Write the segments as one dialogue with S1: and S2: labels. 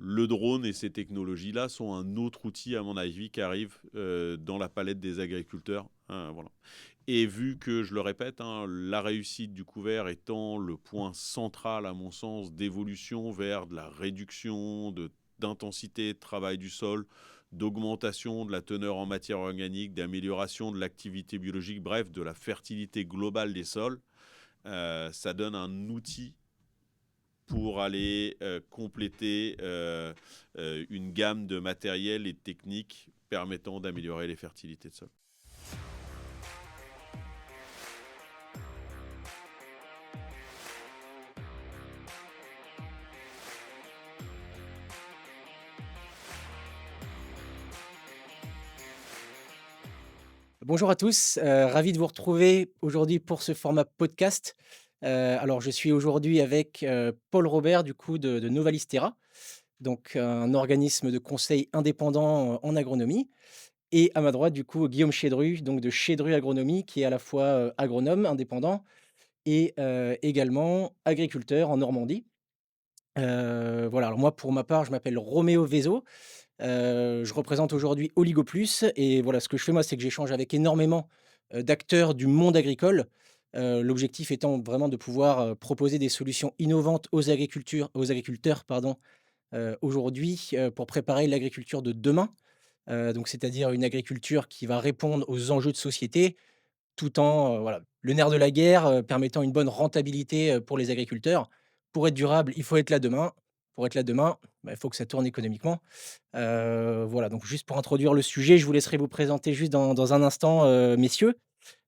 S1: le drone et ces technologies-là sont un autre outil, à mon avis, qui arrive dans la palette des agriculteurs. Voilà. Et vu que, je le répète, la réussite du couvert étant le point central, à mon sens, d'évolution vers de la réduction d'intensité de travail du sol, d'augmentation de la teneur en matière organique, d'amélioration de l'activité biologique, bref, de la fertilité globale des sols, ça donne un outil pour aller compléter une gamme de matériel et de techniques permettant d'améliorer les fertilités de sol.
S2: Bonjour à tous, ravi de vous retrouver aujourd'hui pour ce format podcast. Alors je suis aujourd'hui avec, Paul Robert du coup de Novalistera, donc un organisme de conseil indépendant, en agronomie et à ma droite du coup Guillaume Chédru, donc de Chédru Agronomie qui est à la fois, agronome indépendant et également agriculteur en Normandie. Voilà, alors moi pour ma part je m'appelle Roméo Vezo, je représente aujourd'hui Oligoplus et voilà, ce que je fais moi, c'est que j'échange avec énormément, d'acteurs du monde agricole. L'objectif étant vraiment de pouvoir, proposer des solutions innovantes aux agriculteurs pardon, aujourd'hui, pour préparer l'agriculture de demain. Donc c'est-à-dire une agriculture qui va répondre aux enjeux de société tout en, voilà, le nerf de la guerre, permettant une bonne rentabilité, pour les agriculteurs. Pour être durable, il faut être là demain. Pour être là demain, bah, il faut que ça tourne économiquement. Voilà, donc juste pour introduire le sujet, je vous laisserai vous présenter juste dans un instant, messieurs.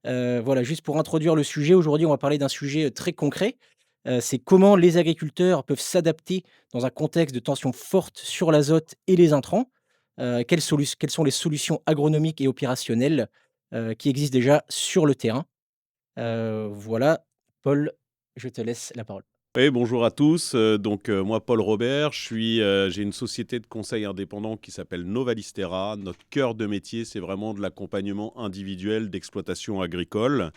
S2: Voilà, juste pour introduire le sujet, aujourd'hui, on va parler d'un sujet, très concret. C'est comment les agriculteurs peuvent s'adapter dans un contexte de tension forte sur l'azote et les intrants. Quelles sont les solutions agronomiques et opérationnelles, qui existent déjà sur le terrain? Voilà, Paul, je te laisse la parole.
S1: Oui, bonjour à tous. Moi, Paul Robert, j'ai une société de conseil indépendant qui s'appelle Novalistera. Notre cœur de métier, c'est vraiment de l'accompagnement individuel d'exploitation agricole,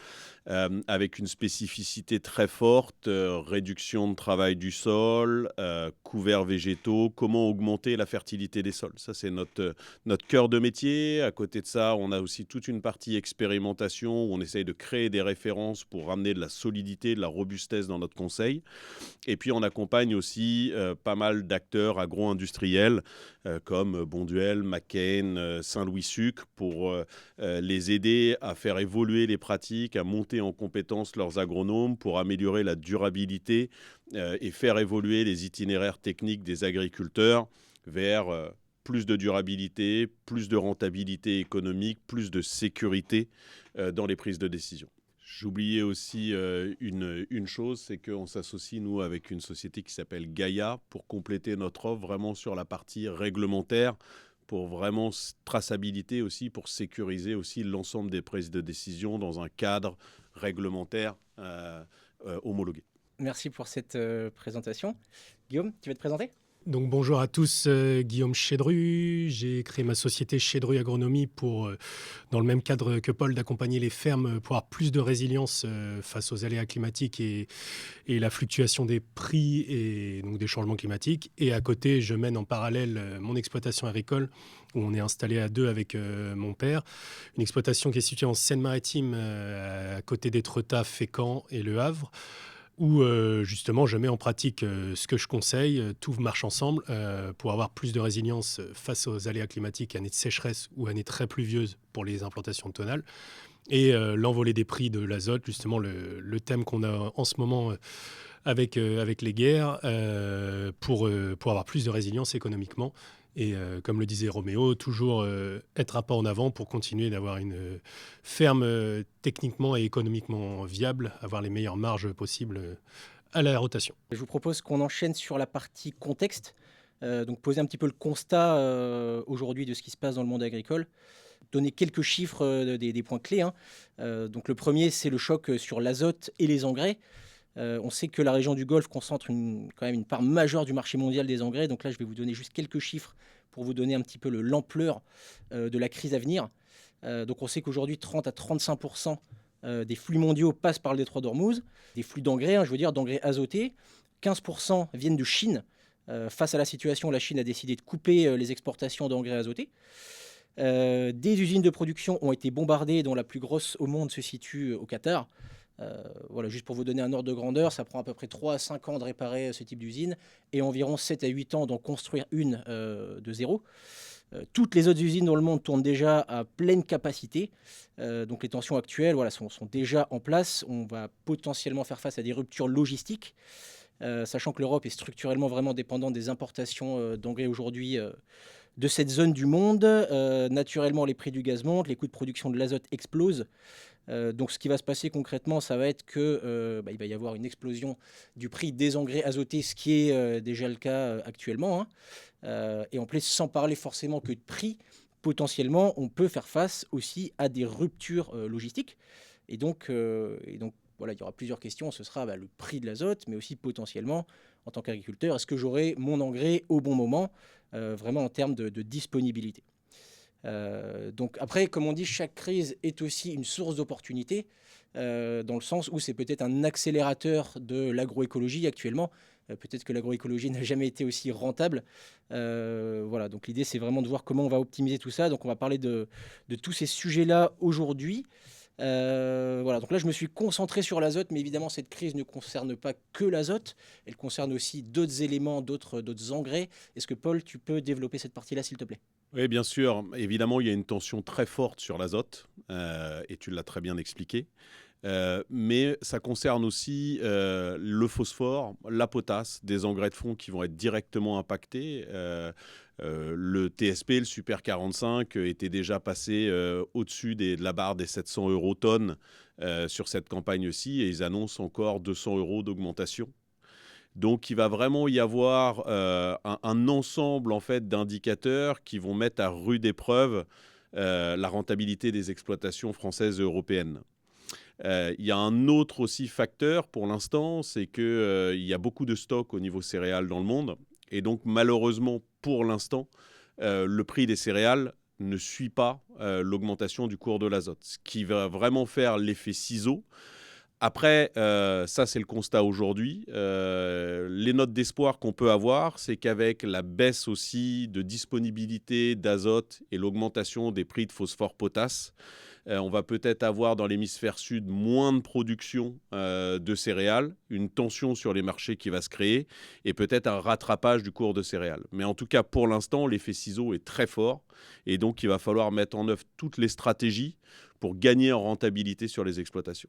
S1: avec une spécificité très forte, réduction de travail du sol, couverts végétaux, comment augmenter la fertilité des sols. Ça, c'est notre cœur de métier. À côté de ça, on a aussi toute une partie expérimentation où on essaye de créer des références pour ramener de la solidité, de la robustesse dans notre conseil. Et puis, on accompagne aussi pas mal d'acteurs agro-industriels comme Bonduelle, McCain, Saint-Louis Sucre pour les aider à faire évoluer les pratiques, à monter en compétence leurs agronomes pour améliorer la durabilité et faire évoluer les itinéraires techniques des agriculteurs vers plus de durabilité, plus de rentabilité économique, plus de sécurité dans les prises de décision. J'oubliais aussi une chose, c'est qu'on s'associe, nous, avec une société qui s'appelle Gaia pour compléter notre offre vraiment sur la partie réglementaire, pour vraiment traçabilité aussi, pour sécuriser aussi l'ensemble des prises de décision dans un cadre réglementaire homologué.
S2: Merci pour cette, présentation. Guillaume, tu veux te présenter?
S3: Donc bonjour à tous, Guillaume Chédru. J'ai créé ma société Chédru Agronomie pour, dans le même cadre que Paul, d'accompagner les fermes pour avoir plus de résilience face aux aléas climatiques et la fluctuation des prix et donc des changements climatiques. Et à côté, je mène en parallèle mon exploitation agricole où on est installé à deux avec mon père. Une exploitation qui est située en Seine-Maritime, à côté d'Étretat, Fécamp et Le Havre, où justement je mets en pratique ce que je conseille, tout marche ensemble pour avoir plus de résilience face aux aléas climatiques, années de sécheresse ou années très pluvieuses pour les implantations tonales, et l'envolée des prix de l'azote, justement le thème qu'on a en ce moment avec les guerres, pour avoir plus de résilience économiquement. Et comme le disait Roméo, toujours être un pas en avant pour continuer d'avoir une ferme techniquement et économiquement viable, avoir les meilleures marges possibles à la rotation.
S2: Je vous propose qu'on enchaîne sur la partie contexte, donc poser un petit peu le constat, aujourd'hui de ce qui se passe dans le monde agricole. Donner quelques chiffres, des points clés, hein. Donc le premier, c'est le choc, sur l'azote et les engrais. On sait que la région du Golfe concentre quand même une part majeure du marché mondial des engrais. Donc là, je vais vous donner juste quelques chiffres pour vous donner un petit peu l'ampleur, de la crise à venir. Donc on sait qu'aujourd'hui 30 à 35 des flux mondiaux passent par le détroit d'Ormuz, des flux d'engrais, hein, je veux dire d'engrais azotés. 15 viennent de Chine, Face à la situation, la Chine a décidé de couper les exportations d'engrais azotés. Des usines de production ont été bombardées, dont la plus grosse au monde se situe au Qatar. Voilà, juste pour vous donner un ordre de grandeur, ça prend à peu près 3 à 5 ans de réparer ce type d'usine et environ 7 à 8 ans d'en construire une de zéro. Toutes les autres usines dans le monde tournent déjà à pleine capacité. Donc les tensions actuelles voilà, sont déjà en place. On va potentiellement faire face à des ruptures logistiques, sachant que l'Europe est structurellement vraiment dépendante des importations d'engrais aujourd'hui de cette zone du monde. Naturellement, les prix du gaz montent, les coûts de production de l'azote explosent. Donc ce qui va se passer concrètement, ça va être que il va y avoir une explosion du prix des engrais azotés, ce qui est déjà le cas actuellement, hein. Et en plus, sans parler forcément que de prix, potentiellement, on peut faire face aussi à des ruptures logistiques. Et donc, voilà, il y aura plusieurs questions. Ce sera le prix de l'azote, mais aussi potentiellement, en tant qu'agriculteur, est-ce que j'aurai mon engrais au bon moment, vraiment en termes de disponibilité. Donc après, comme on dit, chaque crise est aussi une source d'opportunité, dans le sens où c'est peut-être un accélérateur de l'agroécologie actuellement. Peut-être que l'agroécologie n'a jamais été aussi rentable. Voilà, donc l'idée, c'est vraiment de voir comment on va optimiser tout ça. Donc on va parler de tous ces sujets-là aujourd'hui. Voilà, donc là, je me suis concentré sur l'azote, mais évidemment, cette crise ne concerne pas que l'azote. Elle concerne aussi d'autres éléments, d'autres engrais. Est-ce que, Paul, tu peux développer cette partie-là, s'il te plaît?
S1: Oui, bien sûr. Évidemment, il y a une tension très forte sur l'azote, et tu l'as très bien expliqué. Mais ça concerne aussi le phosphore, la potasse, des engrais de fond qui vont être directement impactés. Le TSP, le Super 45, était déjà passé au-dessus de la barre des 700 euros tonnes sur cette campagne-ci, et ils annoncent encore 200 euros d'augmentation. Donc, il va vraiment y avoir un ensemble en fait, d'indicateurs qui vont mettre à rude épreuve la rentabilité des exploitations françaises et européennes. Il y a un autre aussi facteur pour l'instant, c'est qu'il y a beaucoup de stocks au niveau céréales dans le monde. Et donc, malheureusement, pour l'instant, le prix des céréales ne suit pas l'augmentation du cours de l'azote, ce qui va vraiment faire l'effet ciseau. Après, ça c'est le constat aujourd'hui. Les notes d'espoir qu'on peut avoir, c'est qu'avec la baisse aussi de disponibilité d'azote et l'augmentation des prix de phosphore-potasse, on va peut-être avoir dans l'hémisphère sud moins de production de céréales, une tension sur les marchés qui va se créer et peut-être un rattrapage du cours de céréales. Mais en tout cas, pour l'instant, l'effet ciseau est très fort et donc il va falloir mettre en œuvre toutes les stratégies pour gagner en rentabilité sur les exploitations.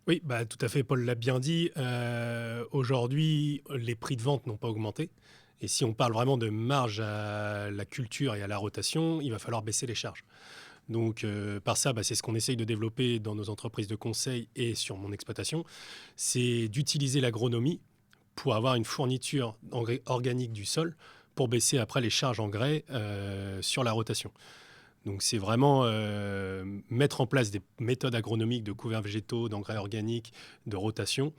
S3: Oui, tout à fait, Paul l'a bien dit. Aujourd'hui, les prix de vente n'ont pas augmenté. Et si on parle vraiment de marge à la culture et à la rotation, il va falloir baisser les charges. Donc, par ça, c'est ce qu'on essaye de développer dans nos entreprises de conseil et sur mon exploitation, c'est d'utiliser l'agronomie pour avoir une fourniture d'engrais organique du sol pour baisser après les charges engrais sur la rotation. Donc, c'est vraiment mettre en place des méthodes agronomiques de couverts végétaux, d'engrais organiques, de rotation,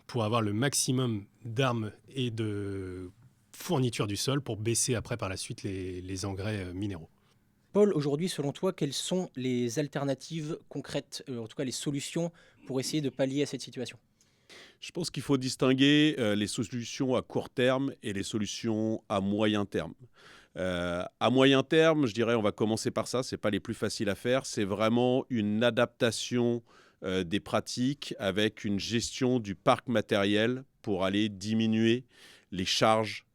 S3: pour avoir le maximum d'armes et de fourniture du sol pour baisser après par la suite les engrais minéraux.
S2: Paul, aujourd'hui, selon toi, quelles sont les alternatives concrètes, en tout cas les solutions pour essayer de pallier à cette situation?
S1: Je pense qu'il faut distinguer les solutions à court terme et les solutions à moyen terme. À moyen terme, je dirais, on va commencer par ça, ce n'est pas les plus faciles à faire, c'est vraiment une adaptation des pratiques avec une gestion du parc matériel pour aller diminuer les charges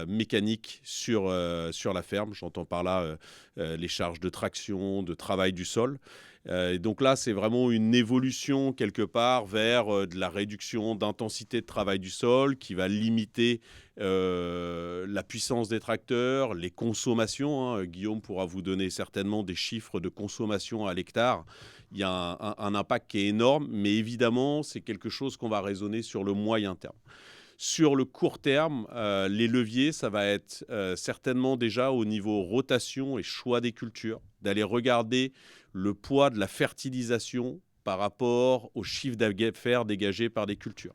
S1: mécaniques sur la ferme. J'entends par là les charges de traction, de travail du sol. Et donc là, c'est vraiment une évolution quelque part vers de la réduction d'intensité de travail du sol qui va limiter la puissance des tracteurs, les consommations. Guillaume pourra vous donner certainement des chiffres de consommation à l'hectare. Il y a un impact qui est énorme, mais évidemment, c'est quelque chose qu'on va raisonner sur le moyen terme. Sur le court terme, les leviers, ça va être certainement déjà au niveau rotation et choix des cultures, d'aller regarder le poids de la fertilisation par rapport au chiffre d'affaires dégagé par des cultures.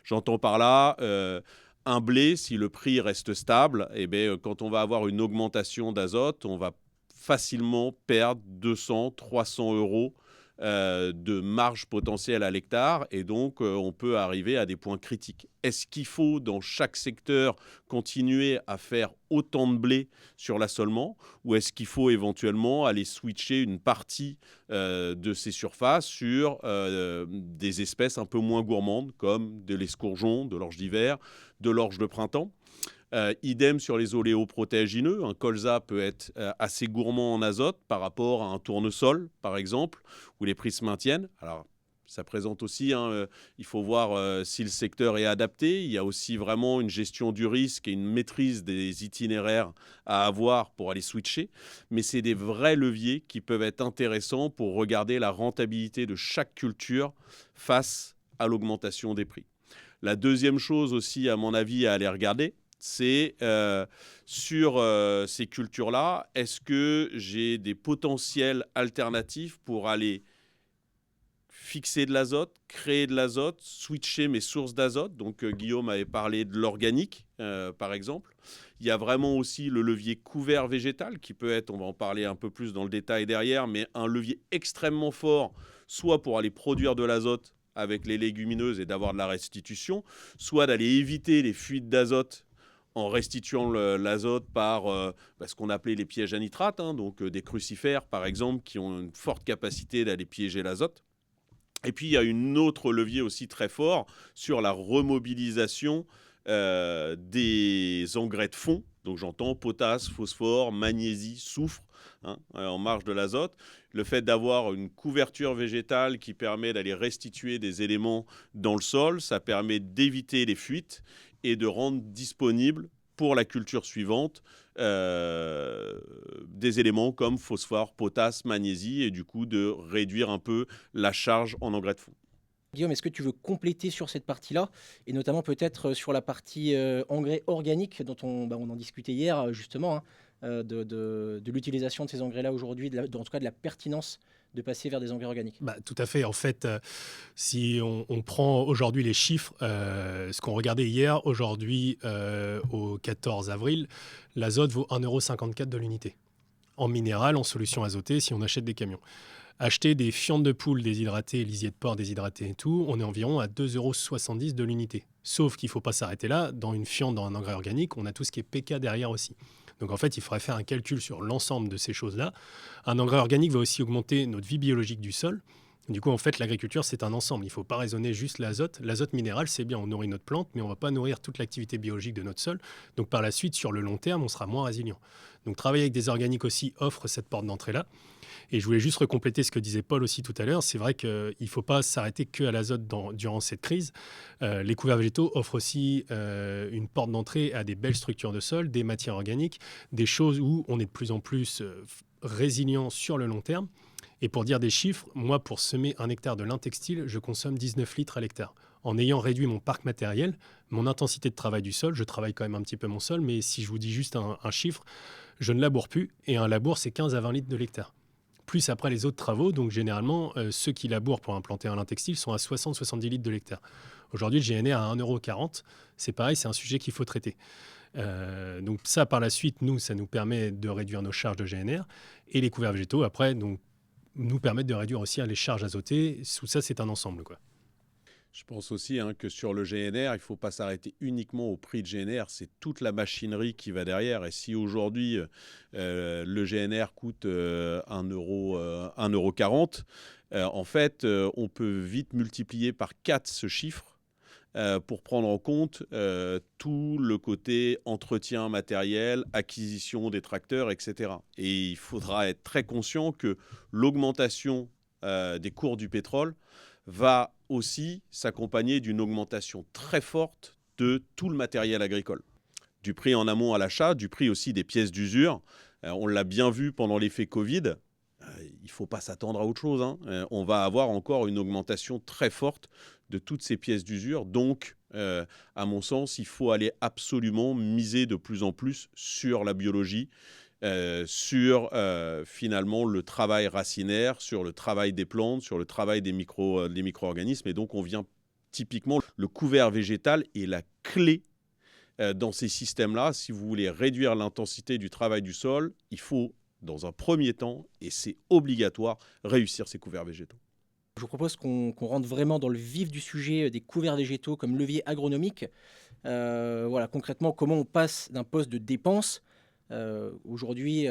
S1: J'entends par là un blé, si le prix reste stable, quand on va avoir une augmentation d'azote, on va facilement perdre 200, 300 euros de marge potentielle à l'hectare et donc on peut arriver à des points critiques. Est-ce qu'il faut dans chaque secteur continuer à faire autant de blé sur l'assolement ou est-ce qu'il faut éventuellement aller switcher une partie de ces surfaces sur des espèces un peu moins gourmandes comme de l'escourgeon, de l'orge d'hiver, de l'orge de printemps? Idem sur les oléoprotéagineux. Un colza peut être assez gourmand en azote par rapport à un tournesol, par exemple, où les prix se maintiennent. Alors, ça présente aussi, il faut voir si le secteur est adapté. Il y a aussi vraiment une gestion du risque et une maîtrise des itinéraires à avoir pour aller switcher. Mais c'est des vrais leviers qui peuvent être intéressants pour regarder la rentabilité de chaque culture face à l'augmentation des prix. La deuxième chose aussi, à mon avis, à aller regarder, c'est sur ces cultures-là, est-ce que j'ai des potentiels alternatifs pour aller fixer de l'azote, créer de l'azote, switcher mes sources d'azote. Donc Guillaume avait parlé de l'organique, par exemple. Il y a vraiment aussi le levier couvert végétal qui peut être, on va en parler un peu plus dans le détail derrière, mais un levier extrêmement fort, soit pour aller produire de l'azote avec les légumineuses et d'avoir de la restitution, soit d'aller éviter les fuites d'azote en restituant l'azote par ce qu'on appelait les pièges à nitrate, donc des crucifères par exemple qui ont une forte capacité d'aller piéger l'azote. Et puis il y a un autre levier aussi très fort sur la remobilisation des engrais de fond, donc j'entends potasse, phosphore, magnésie, soufre, en marge de l'azote. Le fait d'avoir une couverture végétale qui permet d'aller restituer des éléments dans le sol, ça permet d'éviter les fuites et de rendre disponible pour la culture suivante des éléments comme phosphore, potasse, magnésie et du coup de réduire un peu la charge en engrais de fond.
S2: Guillaume, est-ce que tu veux compléter sur cette partie-là et notamment peut-être sur la partie engrais organiques dont on en discutait hier justement, de l'utilisation de ces engrais-là aujourd'hui, en tout cas de la pertinence de passer vers des engrais organiques?
S3: Tout à fait. En fait, si on prend aujourd'hui les chiffres, ce qu'on regardait hier, aujourd'hui, au 14 avril, l'azote vaut 1,54 € de l'unité. En minéral, en solution azotée, si on achète des camions. Acheter des fientes de poule déshydratées, lisier de porc déshydraté et tout, on est environ à 2,70 € de l'unité. Sauf qu'il ne faut pas s'arrêter là. Dans une fiente, dans un engrais organique, on a tout ce qui est PK derrière aussi. Donc en fait, il faudrait faire un calcul sur l'ensemble de ces choses-là. Un engrais organique va aussi augmenter notre vie biologique du sol. Du coup, en fait, l'agriculture, c'est un ensemble. Il ne faut pas raisonner juste l'azote. L'azote minéral, c'est bien, on nourrit notre plante, mais on ne va pas nourrir toute l'activité biologique de notre sol. Donc par la suite, sur le long terme, on sera moins résilient. Donc travailler avec des organiques aussi offre cette porte d'entrée-là. Et je voulais juste recompléter ce que disait Paul aussi tout à l'heure. C'est vrai qu'il ne faut pas s'arrêter qu'à l'azote durant cette crise. Les couverts végétaux offrent aussi une porte d'entrée à des belles structures de sol, des matières organiques, des choses où on est de plus en plus résilient sur le long terme. Et pour dire des chiffres, moi, pour semer 1 hectare de lin textile, je consomme 19 litres à l'hectare. En ayant réduit mon parc matériel, mon intensité de travail du sol, je travaille quand même un petit peu mon sol, mais si je vous dis juste un chiffre, je ne laboure plus. Et un labour, c'est 15 à 20 litres de l'hectare. Plus après les autres travaux, donc généralement, ceux qui labourent pour implanter un lin textile sont à 60-70 litres de l'hectare. Aujourd'hui, le GNR à 1,40 €, c'est pareil, c'est un sujet qu'il faut traiter. Donc ça, par la suite, nous, ça nous permet de réduire nos charges de GNR. Et les couverts végétaux, après, donc, nous permettent de réduire aussi les charges azotées. Tout ça, c'est un ensemble, quoi.
S1: Je pense aussi que sur le GNR, il ne faut pas s'arrêter uniquement au prix de GNR, c'est toute la machinerie qui va derrière. Et si aujourd'hui, le GNR coûte 1,40 €, en fait, on peut vite multiplier par 4 ce chiffre pour prendre en compte tout le côté entretien matériel, acquisition des tracteurs, etc. Et il faudra être très conscient que l'augmentation des cours du pétrole va aussi s'accompagner d'une augmentation très forte de tout le matériel agricole. Du prix en amont à l'achat, du prix aussi des pièces d'usure. On l'a bien vu pendant l'effet Covid. Il ne faut pas s'attendre à autre chose. On va avoir encore une augmentation très forte de toutes ces pièces d'usure. Donc, à mon sens, il faut aller absolument miser de plus en plus sur la biologie, sur finalement le travail racinaire, sur le travail des plantes, sur le travail des micro-organismes. Et donc, on vient typiquement, le couvert végétal est la clé dans ces systèmes-là. Si vous voulez réduire l'intensité du travail du sol, il faut, dans un premier temps, et c'est obligatoire, réussir ces couverts végétaux.
S2: Je vous propose qu'on rentre vraiment dans le vif du sujet des couverts végétaux comme levier agronomique. Voilà, concrètement, comment on passe d'un poste de dépense. Aujourd'hui,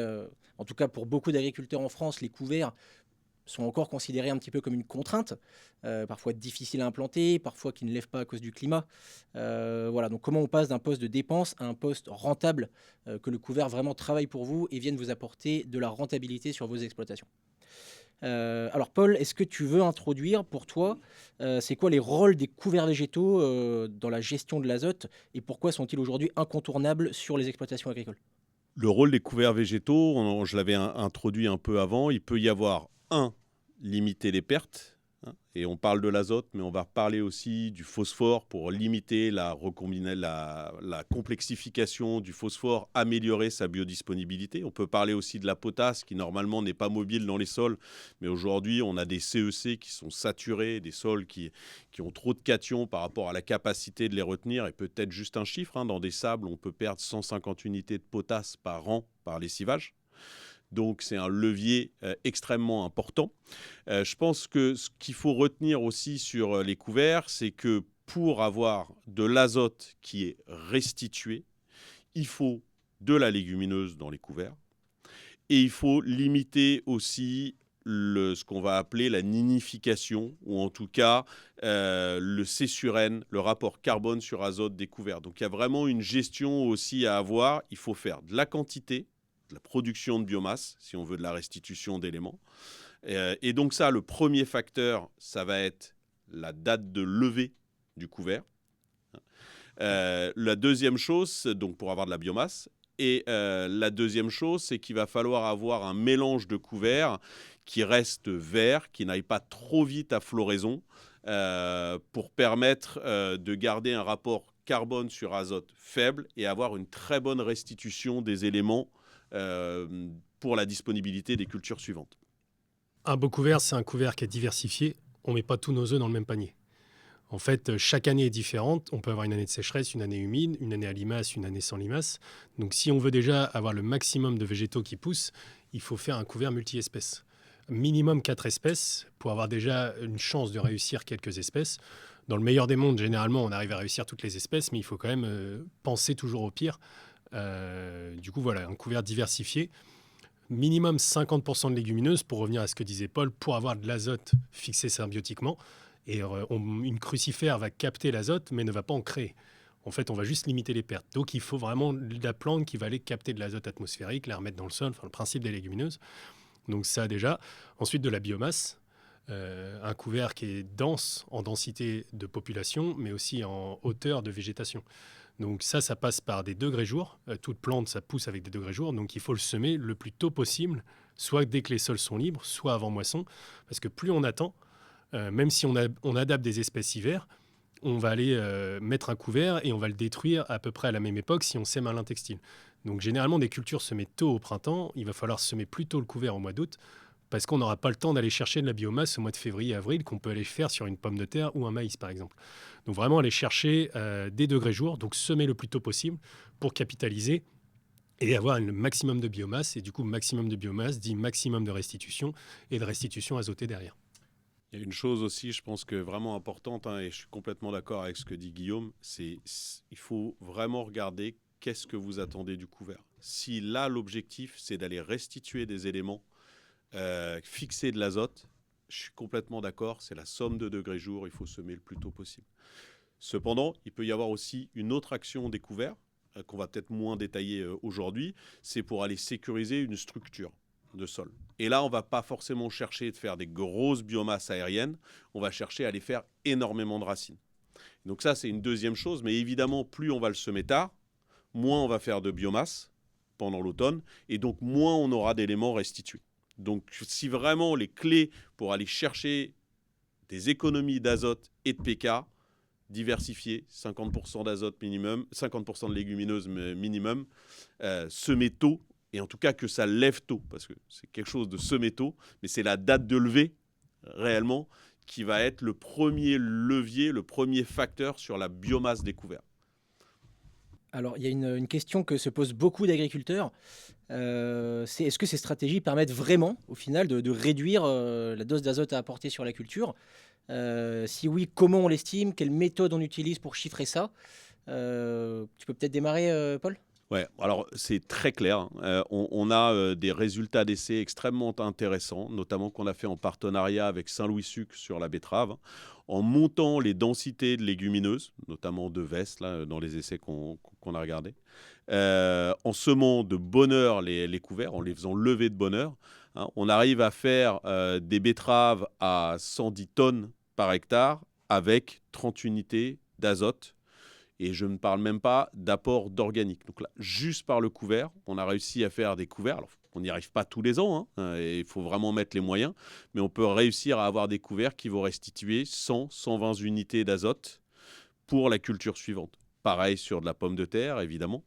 S2: en tout cas pour beaucoup d'agriculteurs en France, les couverts sont encore considérés un petit peu comme une contrainte, parfois difficile à implanter, parfois qui ne lèvent pas à cause du climat. Voilà, donc comment on passe d'un poste de dépense à un poste rentable, que le couvert vraiment travaille pour vous et vienne vous apporter de la rentabilité sur vos exploitations. Alors Paul, est-ce que tu veux introduire pour toi, c'est quoi les rôles des couverts végétaux dans la gestion de l'azote et pourquoi sont-ils aujourd'hui incontournables sur les exploitations agricoles?
S1: Le rôle des couverts végétaux, je l'avais introduit un peu avant, il peut y avoir limiter les pertes, hein, et on parle de l'azote, mais on va parler aussi du phosphore pour limiter la complexification du phosphore, améliorer sa biodisponibilité. On peut parler aussi de la potasse qui normalement n'est pas mobile dans les sols, mais aujourd'hui on a des CEC qui sont saturés, des sols qui ont trop de cations par rapport à la capacité de les retenir. Et peut-être juste un chiffre, hein, dans des sables on peut perdre 150 unités de potasse par an par lessivage. Donc, c'est un levier extrêmement important. Je pense que ce qu'il faut retenir aussi sur les couverts, c'est que pour avoir de l'azote qui est restitué, il faut de la légumineuse dans les couverts. Et il faut limiter aussi ce qu'on va appeler la ninification, ou en tout cas le C sur N, le rapport carbone sur azote des couverts. Donc, il y a vraiment une gestion aussi à avoir. Il faut faire de la quantité, de la production de biomasse, si on veut de la restitution d'éléments. Et donc ça, le premier facteur, ça va être la date de levée du couvert. La deuxième chose, donc pour avoir de la biomasse, et la deuxième chose, c'est qu'il va falloir avoir un mélange de couverts qui reste vert, qui n'aille pas trop vite à floraison, pour permettre de garder un rapport carbone sur azote faible et avoir une très bonne restitution des éléments pour la disponibilité des cultures suivantes.
S3: Un beau couvert, c'est un couvert qui est diversifié. On ne met pas tous nos œufs dans le même panier. En fait, chaque année est différente. On peut avoir une année de sécheresse, une année humide, une année à limaces, une année sans limaces. Donc si on veut déjà avoir le maximum de végétaux qui poussent, il faut faire un couvert multi-espèces. Minimum 4 espèces pour avoir déjà une chance de réussir quelques espèces. Dans le meilleur des mondes, généralement, on arrive à réussir toutes les espèces, mais il faut quand même penser toujours au pire. Du coup, voilà, un couvert diversifié. Minimum 50% de légumineuses, pour revenir à ce que disait Paul, pour avoir de l'azote fixé symbiotiquement. Et une crucifère va capter l'azote, mais ne va pas en créer. En fait, on va juste limiter les pertes. Donc, il faut vraiment de la plante qui va aller capter de l'azote atmosphérique, la remettre dans le sol, enfin, le principe des légumineuses. Donc ça déjà. Ensuite, de la biomasse. Un couvert qui est dense en densité de population, mais aussi en hauteur de végétation. Donc ça passe par des degrés jours. Toute plante, ça pousse avec des degrés jours. Donc il faut le semer le plus tôt possible, soit dès que les sols sont libres, soit avant moisson. Parce que plus on attend, même si on adapte des espèces hiver, on va aller mettre un couvert et on va le détruire à peu près à la même époque si on sème un lin textile. Donc généralement, des cultures semées tôt au printemps, il va falloir semer plus tôt le couvert au mois d'août, parce qu'on n'aura pas le temps d'aller chercher de la biomasse au mois de février-avril qu'on peut aller faire sur une pomme de terre ou un maïs, par exemple. Donc vraiment aller chercher des degrés jours, donc semer le plus tôt possible pour capitaliser et avoir un maximum de biomasse. Et du coup, maximum de biomasse dit maximum de restitution et de restitution azotée derrière.
S1: Il y a une chose aussi, je pense que vraiment importante, hein, et je suis complètement d'accord avec ce que dit Guillaume, il faut vraiment regarder qu'est-ce que vous attendez du couvert. Si là, l'objectif, c'est d'aller restituer des éléments, fixer de l'azote, je suis complètement d'accord, c'est la somme de degrés jour, il faut semer le plus tôt possible. Cependant, il peut y avoir aussi une autre action des couverts, qu'on va peut-être moins détailler aujourd'hui, c'est pour aller sécuriser une structure de sol. Et là, on ne va pas forcément chercher de faire des grosses biomasses aériennes, on va chercher à aller faire énormément de racines. Donc ça, c'est une deuxième chose, mais évidemment, plus on va le semer tard, moins on va faire de biomasse pendant l'automne, et donc moins on aura d'éléments restitués. Donc si vraiment les clés pour aller chercher des économies d'azote et de pK, diversifier, 50% d'azote minimum, 50% de légumineuses minimum, semer tôt, et en tout cas que ça lève tôt, parce que c'est quelque chose de semer tôt, mais c'est la date de levée, réellement, qui va être le premier levier, le premier facteur sur la biomasse des couverts.
S2: Alors, il y a une question que se posent beaucoup d'agriculteurs. C'est est-ce que ces stratégies permettent vraiment, au final, de réduire la dose d'azote à apporter sur la culture? Si oui, comment on l'estime? Quelle méthode on utilise pour chiffrer ça? Tu peux peut-être démarrer, Paul?
S1: Ouais, alors c'est très clair, hein. On a des résultats d'essais extrêmement intéressants, notamment qu'on a fait en partenariat avec Saint-Louis Sucre sur la betterave, en montant les densités de légumineuses, notamment de Vest, là, dans les essais qu'on a regardés, en semant de bonne heure les couverts, en les faisant lever de bonne heure, hein. On arrive à faire des betteraves à 110 tonnes par hectare avec 30 unités d'azote. Et je ne parle même pas d'apport d'organique. Donc là, juste par le couvert, on a réussi à faire des couverts. Alors, on n'y arrive pas tous les ans, hein, et il faut vraiment mettre les moyens, mais on peut réussir à avoir des couverts qui vont restituer 100-120 unités d'azote pour la culture suivante. Pareil sur de la pomme de terre, évidemment.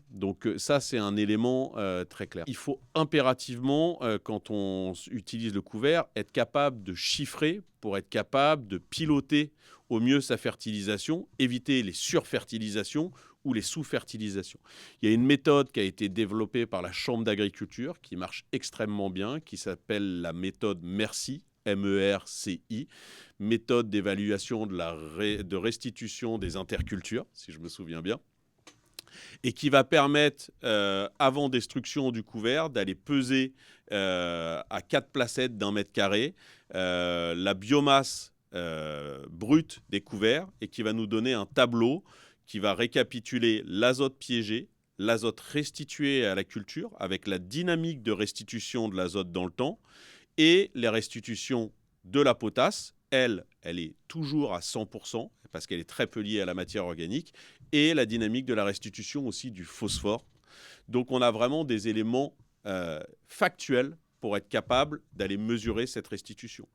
S1: Donc ça, c'est un élément très clair. Il faut impérativement, quand on utilise le couvert, être capable de chiffrer pour être capable de piloter au mieux sa fertilisation, éviter les surfertilisations ou les sous-fertilisations. Il y a une méthode qui a été développée par la Chambre d'agriculture qui marche extrêmement bien, qui s'appelle la méthode MERCI, MERCI, méthode d'évaluation de restitution des intercultures, si je me souviens bien, et qui va permettre, avant destruction du couvert, d'aller peser à 4 placettes d'1 mètre carré la biomasse brute des couverts, et qui va nous donner un tableau qui va récapituler l'azote piégé, l'azote restitué à la culture, avec la dynamique de restitution de l'azote dans le temps, et les restitutions de la potasse. Elle est toujours à 100%, parce qu'elle est très peu liée à la matière organique, et la dynamique de la restitution aussi du phosphore. Donc on a vraiment des éléments factuels pour être capable d'aller mesurer cette restitution.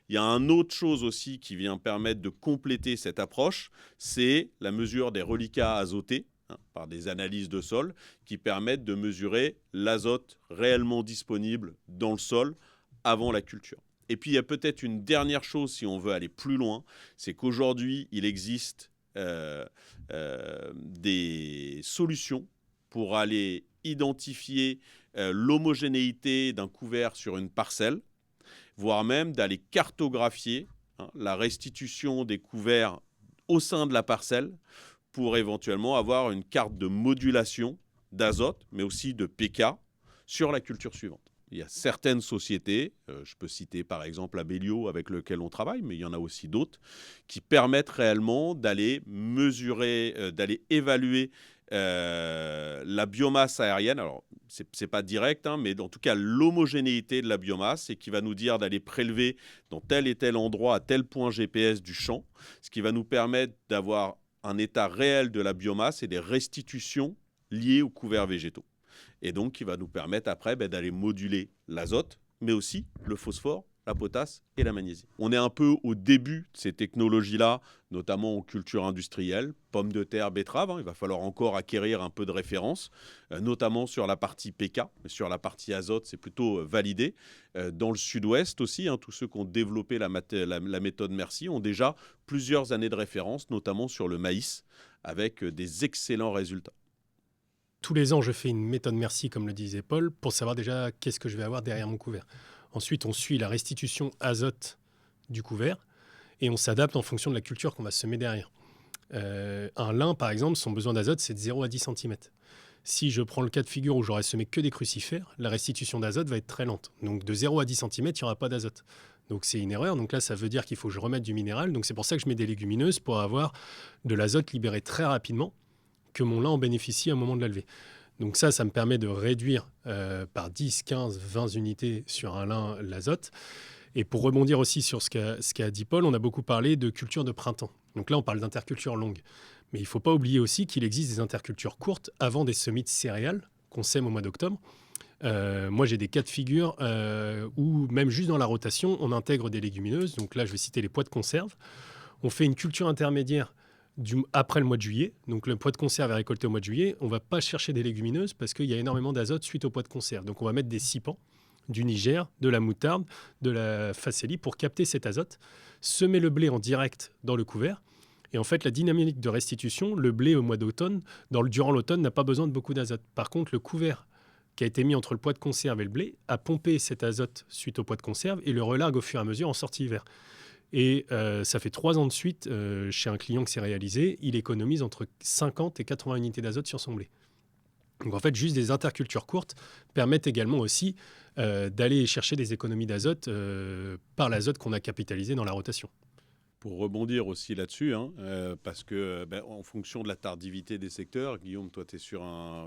S1: Il y a une autre chose aussi qui vient permettre de compléter cette approche, c'est la mesure des reliquats azotés, hein, par des analyses de sol, qui permettent de mesurer l'azote réellement disponible dans le sol avant la culture. Et puis il y a peut-être une dernière chose si on veut aller plus loin, c'est qu'aujourd'hui il existe des solutions pour aller identifier l'homogénéité d'un couvert sur une parcelle, voire même d'aller cartographier, hein, la restitution des couverts au sein de la parcelle pour éventuellement avoir une carte de modulation d'azote, mais aussi de pK sur la culture suivante. Il y a certaines sociétés, je peux citer par exemple Abellio avec lequel on travaille, mais il y en a aussi d'autres, qui permettent réellement d'aller mesurer, d'aller évaluer la biomasse aérienne. Alors, ce n'est pas direct, hein, mais en tout cas l'homogénéité de la biomasse, et qui va nous dire d'aller prélever dans tel et tel endroit à tel point GPS du champ, ce qui va nous permettre d'avoir un état réel de la biomasse et des restitutions liées aux couverts végétaux. Et donc, qui va nous permettre après d'aller moduler l'azote, mais aussi le phosphore, la potasse et la magnésie. On est un peu au début de ces technologies-là, notamment en culture industrielle, pommes de terre, betteraves, hein. Il va falloir encore acquérir un peu de références, notamment sur la partie pK, mais sur la partie azote, c'est plutôt validé. Dans le sud-ouest aussi, hein, tous ceux qui ont développé la méthode MERCI ont déjà plusieurs années de référence, notamment sur le maïs, avec des excellents résultats.
S3: Tous les ans, je fais une méthode MERCI, comme le disait Paul, pour savoir déjà qu'est-ce que je vais avoir derrière mon couvert. Ensuite, on suit la restitution azote du couvert et on s'adapte en fonction de la culture qu'on va semer derrière. Un lin, par exemple, son besoin d'azote, c'est de 0 à 10 cm. Si je prends le cas de figure où j'aurais semé que des crucifères, la restitution d'azote va être très lente. Donc de 0 à 10 cm, il n'y aura pas d'azote. Donc c'est une erreur. Donc là, ça veut dire qu'il faut que je remette du minéral. Donc c'est pour ça que je mets des légumineuses pour avoir de l'azote libéré très rapidement, que mon lin en bénéficie à un moment de la levée. Donc ça me permet de réduire par 10, 15, 20 unités sur un lin l'azote. Et pour rebondir aussi sur ce qu'a dit Paul, on a beaucoup parlé de culture de printemps. Donc là, on parle d'interculture longue. Mais il ne faut pas oublier aussi qu'il existe des intercultures courtes avant des semis de céréales qu'on sème au mois d'octobre. Moi, j'ai des cas de figure où, même juste dans la rotation, on intègre des légumineuses. Donc là, je vais citer les pois de conserve. On fait une culture intermédiaire après le mois de juillet. Donc le pois de conserve est récolté au mois de juillet. On ne va pas chercher des légumineuses parce qu'il y a énormément d'azote suite au pois de conserve. Donc on va mettre des sipans, du Niger, de la moutarde, de la facélie pour capter cet azote, semer le blé en direct dans le couvert Et en fait, la dynamique de restitution, le blé au mois d'automne, durant l'automne, n'a pas besoin de beaucoup d'azote. Par contre, le couvert qui a été mis entre le poids de conserve et le blé a pompé cet azote suite au poids de conserve et le relargue au fur et à mesure en sortie hiver. Et ça fait 3 ans de suite, chez un client que c'est réalisé, il économise entre 50 et 80 unités d'azote sur son blé. Donc en fait, juste des intercultures courtes permettent également aussi d'aller chercher des économies d'azote par l'azote qu'on a capitalisé dans la rotation.
S1: Pour rebondir aussi là-dessus, parce que en fonction de la tardivité des secteurs, Guillaume, toi tu es sur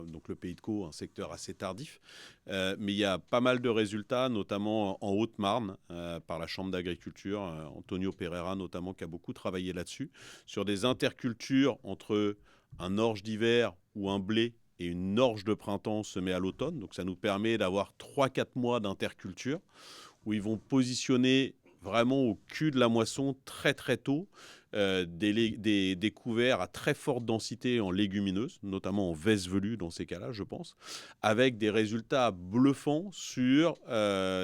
S1: donc le Pays de Caux, un secteur assez tardif, mais il y a pas mal de résultats, notamment en Haute-Marne, par la Chambre d'agriculture, Antonio Pereira notamment, qui a beaucoup travaillé là-dessus, sur des intercultures entre un orge d'hiver ou un blé et une orge de printemps semée à l'automne. Donc ça nous permet d'avoir 3-4 mois d'interculture, où ils vont positionner vraiment au cul de la moisson très très tôt, des couverts à très forte densité en légumineuses, notamment en vesse velue dans ces cas-là, je pense, avec des résultats bluffants sur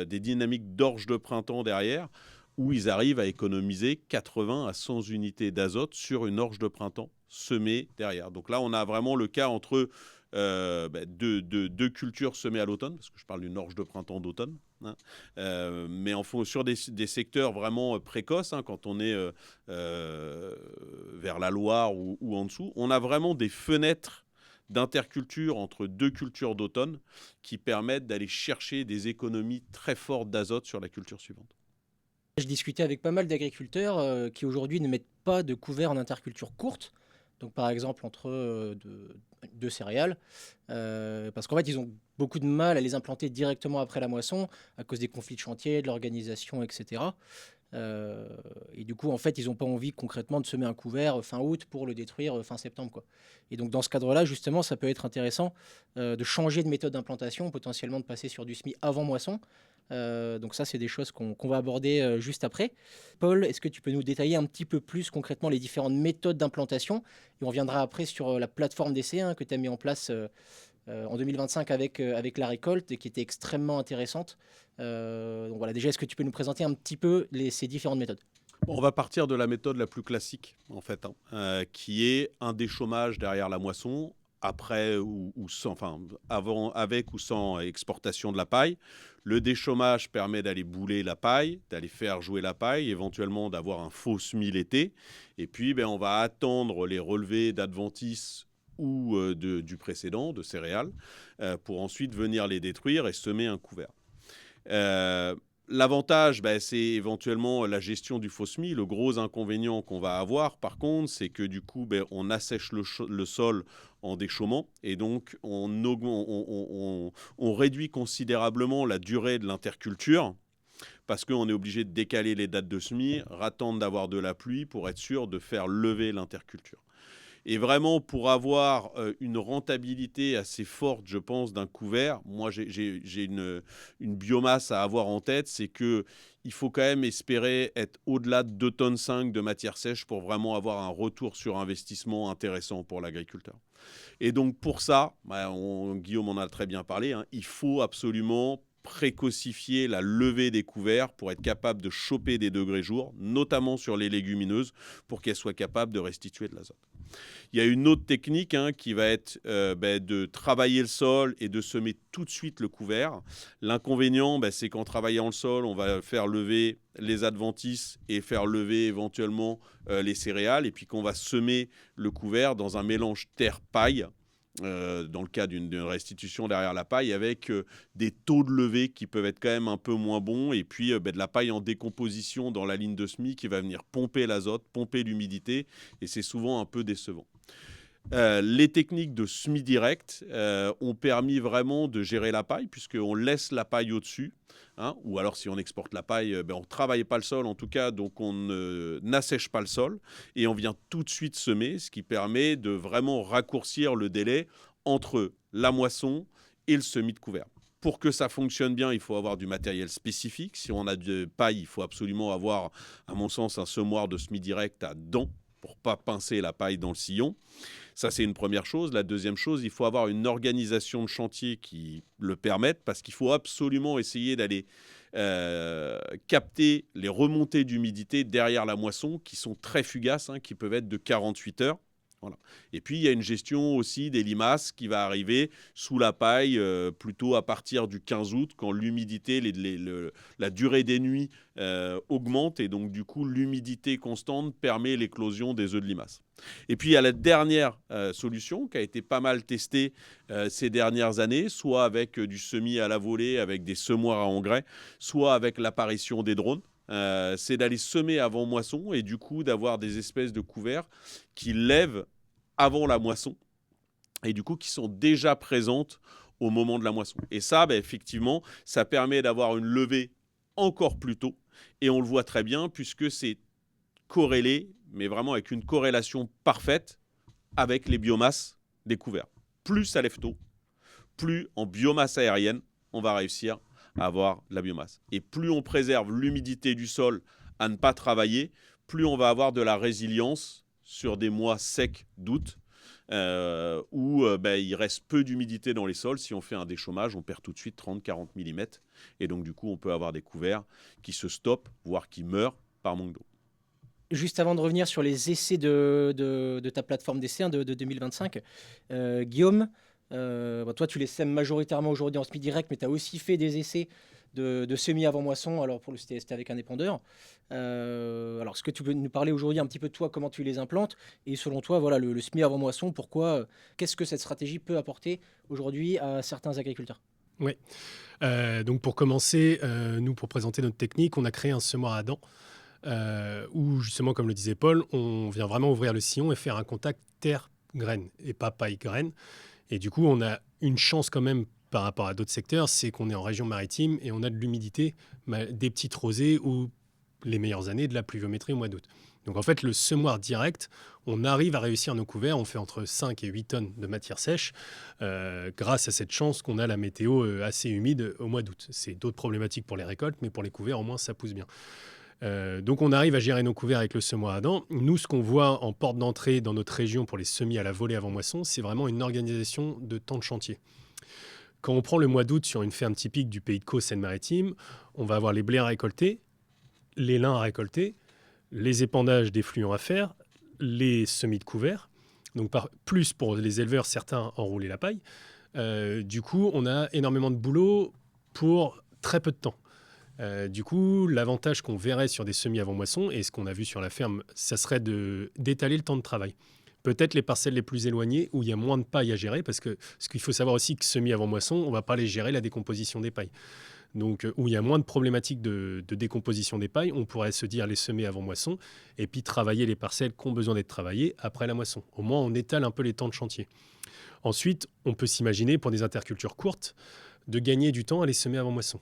S1: des dynamiques d'orge de printemps derrière, où ils arrivent à économiser 80 à 100 unités d'azote sur une orge de printemps semée derrière. Donc là, on a vraiment le cas entre deux cultures semées à l'automne, parce que je parle d'une orge de printemps d'automne, mais sur des secteurs vraiment précoces, quand on est vers la Loire ou en dessous, on a vraiment des fenêtres d'interculture entre deux cultures d'automne qui permettent d'aller chercher des économies très fortes d'azote sur la culture suivante.
S2: Je discutais avec pas mal d'agriculteurs qui aujourd'hui ne mettent pas de couvert en interculture courte. Donc par exemple entre deux céréales, parce qu'en fait ils ont beaucoup de mal à les implanter directement après la moisson à cause des conflits de chantier, de l'organisation, etc. Et du coup en fait ils n'ont pas envie concrètement de semer un couvert fin août pour le détruire fin septembre, quoi. Et donc dans ce cadre-là justement ça peut être intéressant de changer de méthode d'implantation, potentiellement de passer sur du semis avant moisson. Donc ça, c'est des choses qu'on va aborder juste après. Paul, est-ce que tu peux nous détailler un petit peu plus concrètement les différentes méthodes d'implantation? Et on viendra après sur la plateforme d'essai que tu as mis en place en 2025 avec la récolte et qui était extrêmement intéressante. Donc voilà, déjà, est-ce que tu peux nous présenter un petit peu ces différentes méthodes?
S1: Bon, on va partir de la méthode la plus classique, en fait, qui est un déchômage derrière la moisson, après ou sans, enfin, avant, avec ou sans exportation de la paille. Le déchômage permet d'aller bouler la paille, d'aller faire jouer la paille, éventuellement d'avoir un faux semis l'été. Et puis, on va attendre les relevés d'adventice ou du précédent, de céréales, pour ensuite venir les détruire et semer un couvert. L'avantage, c'est éventuellement la gestion du faux semis. Le gros inconvénient qu'on va avoir, par contre, c'est que du coup, on assèche le sol en déchômant et donc on réduit considérablement la durée de l'interculture parce qu'on est obligé de décaler les dates de semis, attendre d'avoir de la pluie pour être sûr de faire lever l'interculture. Et vraiment, pour avoir une rentabilité assez forte, je pense, d'un couvert, moi, j'ai une biomasse à avoir en tête, c'est qu'il faut quand même espérer être au-delà de 2,5 tonnes de matière sèche pour vraiment avoir un retour sur investissement intéressant pour l'agriculteur. Et donc, pour ça, Guillaume en a très bien parlé, il faut absolument précocifier la levée des couverts pour être capable de choper des degrés jour, notamment sur les légumineuses, pour qu'elles soient capables de restituer de l'azote. Il y a une autre technique qui va être de travailler le sol et de semer tout de suite le couvert. L'inconvénient, c'est qu'en travaillant le sol, on va faire lever les adventices et faire lever éventuellement les céréales, et puis qu'on va semer le couvert dans un mélange terre-paille, dans le cas d'une restitution derrière la paille, avec des taux de levée qui peuvent être quand même un peu moins bons, et puis de la paille en décomposition dans la ligne de semis qui va venir pomper l'azote, pomper l'humidité, et c'est souvent un peu décevant. Les techniques de semis direct ont permis vraiment de gérer la paille, puisqu'on laisse la paille au-dessus, ou alors si on exporte la paille, on ne travaille pas le sol en tout cas, donc on n'assèche pas le sol, et on vient tout de suite semer, ce qui permet de vraiment raccourcir le délai entre la moisson et le semis de couvert. Pour que ça fonctionne bien, il faut avoir du matériel spécifique. Si on a de paille, il faut absolument avoir, à mon sens, un semoir de semis direct à dents, pour pas pincer la paille dans le sillon. Ça, c'est une première chose. La deuxième chose, il faut avoir une organisation de chantier qui le permette, parce qu'il faut absolument essayer d'aller capter les remontées d'humidité derrière la moisson, qui sont très fugaces, qui peuvent être de 48 heures. Voilà. Et puis, il y a une gestion aussi des limaces qui va arriver sous la paille plutôt à partir du 15 août, quand l'humidité, la durée des nuits augmente, et donc du coup, l'humidité constante permet l'éclosion des œufs de limaces. Et puis, il y a la dernière solution qui a été pas mal testée ces dernières années, soit avec du semis à la volée, avec des semoirs à engrais, soit avec l'apparition des drones. C'est d'aller semer avant moisson et du coup d'avoir des espèces de couverts qui lèvent avant la moisson et du coup qui sont déjà présentes au moment de la moisson. Et ça, effectivement, ça permet d'avoir une levée encore plus tôt, et on le voit très bien puisque c'est corrélé, mais vraiment avec une corrélation parfaite avec les biomasses des couverts. Plus ça lève tôt, plus en biomasse aérienne, on va réussir à avoir de la biomasse. Et plus on préserve l'humidité du sol à ne pas travailler, plus on va avoir de la résilience sur des mois secs d'août, où il reste peu d'humidité dans les sols. Si on fait un déchômage, on perd tout de suite 30-40 mm. Et donc, du coup, on peut avoir des couverts qui se stoppent, voire qui meurent par manque d'eau.
S2: Juste avant de revenir sur les essais de ta plateforme d'essai de 2025, Guillaume, toi tu les sèmes majoritairement aujourd'hui en semi-direct, mais tu as aussi fait des essais de semis avant moisson. Alors pour le c'était avec un épandeur. Alors est-ce que tu peux nous parler aujourd'hui un petit peu de toi, comment tu les implantes, et selon toi, voilà, le semis avant moisson, pourquoi, qu'est-ce que cette stratégie peut apporter aujourd'hui à certains agriculteurs?
S3: Oui. Donc pour commencer, nous, pour présenter notre technique, on a créé un semoir à dents où justement, comme le disait Paul, on vient vraiment ouvrir le sillon et faire un contact terre-graine et pas paille-graine. Et du coup, on a une chance quand même par rapport à d'autres secteurs, c'est qu'on est en région maritime et on a de l'humidité, des petites rosées ou les meilleures années de la pluviométrie au mois d'août. Donc en fait, le semoir direct, on arrive à réussir nos couverts, on fait entre 5 et 8 tonnes de matière sèche grâce à cette chance qu'on a la météo assez humide au mois d'août. C'est d'autres problématiques pour les récoltes, mais pour les couverts, au moins, ça pousse bien. Donc on arrive à gérer nos couverts avec le semoir à dents. Nous, ce qu'on voit en porte d'entrée dans notre région pour les semis à la volée avant moisson, c'est vraiment une organisation de temps de chantier. Quand on prend le mois d'août sur une ferme typique du Pays de Caux, Seine-Maritime, on va avoir les blés à récolter, les lins à récolter, les épandages d'effluents à faire, les semis de couverts, donc plus pour les éleveurs, certains enrouler la paille. Du coup, on a énormément de boulot pour très peu de temps. Du coup, l'avantage qu'on verrait sur des semis avant moisson, et ce qu'on a vu sur la ferme, ça serait d'étaler le temps de travail. Peut-être les parcelles les plus éloignées où il y a moins de paille à gérer, parce que ce qu'il faut savoir aussi que semis avant moisson, on ne va pas les gérer la décomposition des pailles. Donc où il y a moins de problématiques de décomposition des pailles, on pourrait se dire les semer avant moisson et puis travailler les parcelles qui ont besoin d'être travaillées après la moisson. Au moins, on étale un peu les temps de chantier. Ensuite, on peut s'imaginer pour des intercultures courtes de gagner du temps à les semer avant moisson.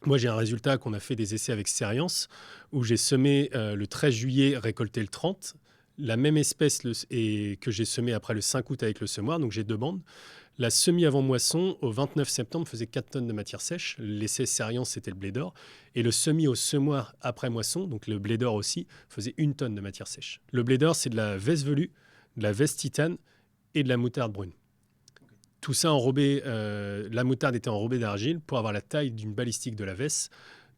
S3: Moi, j'ai un résultat qu'on a fait des essais avec Serience, où j'ai semé le 13 juillet, récolté le 30, la même espèce et que j'ai semé après le 5 août avec le semoir, donc j'ai 2 bandes. La semis avant moisson, au 29 septembre, faisait 4 tonnes de matière sèche. L'essai Serience, c'était le blé d'or. Et le semis au semoir après moisson, donc le blé d'or aussi, faisait 1 tonne de matière sèche. Le blé d'or, c'est de la veste velue, de la veste titane et de la moutarde brune. Tout ça enrobé, la moutarde était enrobée d'argile pour avoir la taille d'une balistique de la veste,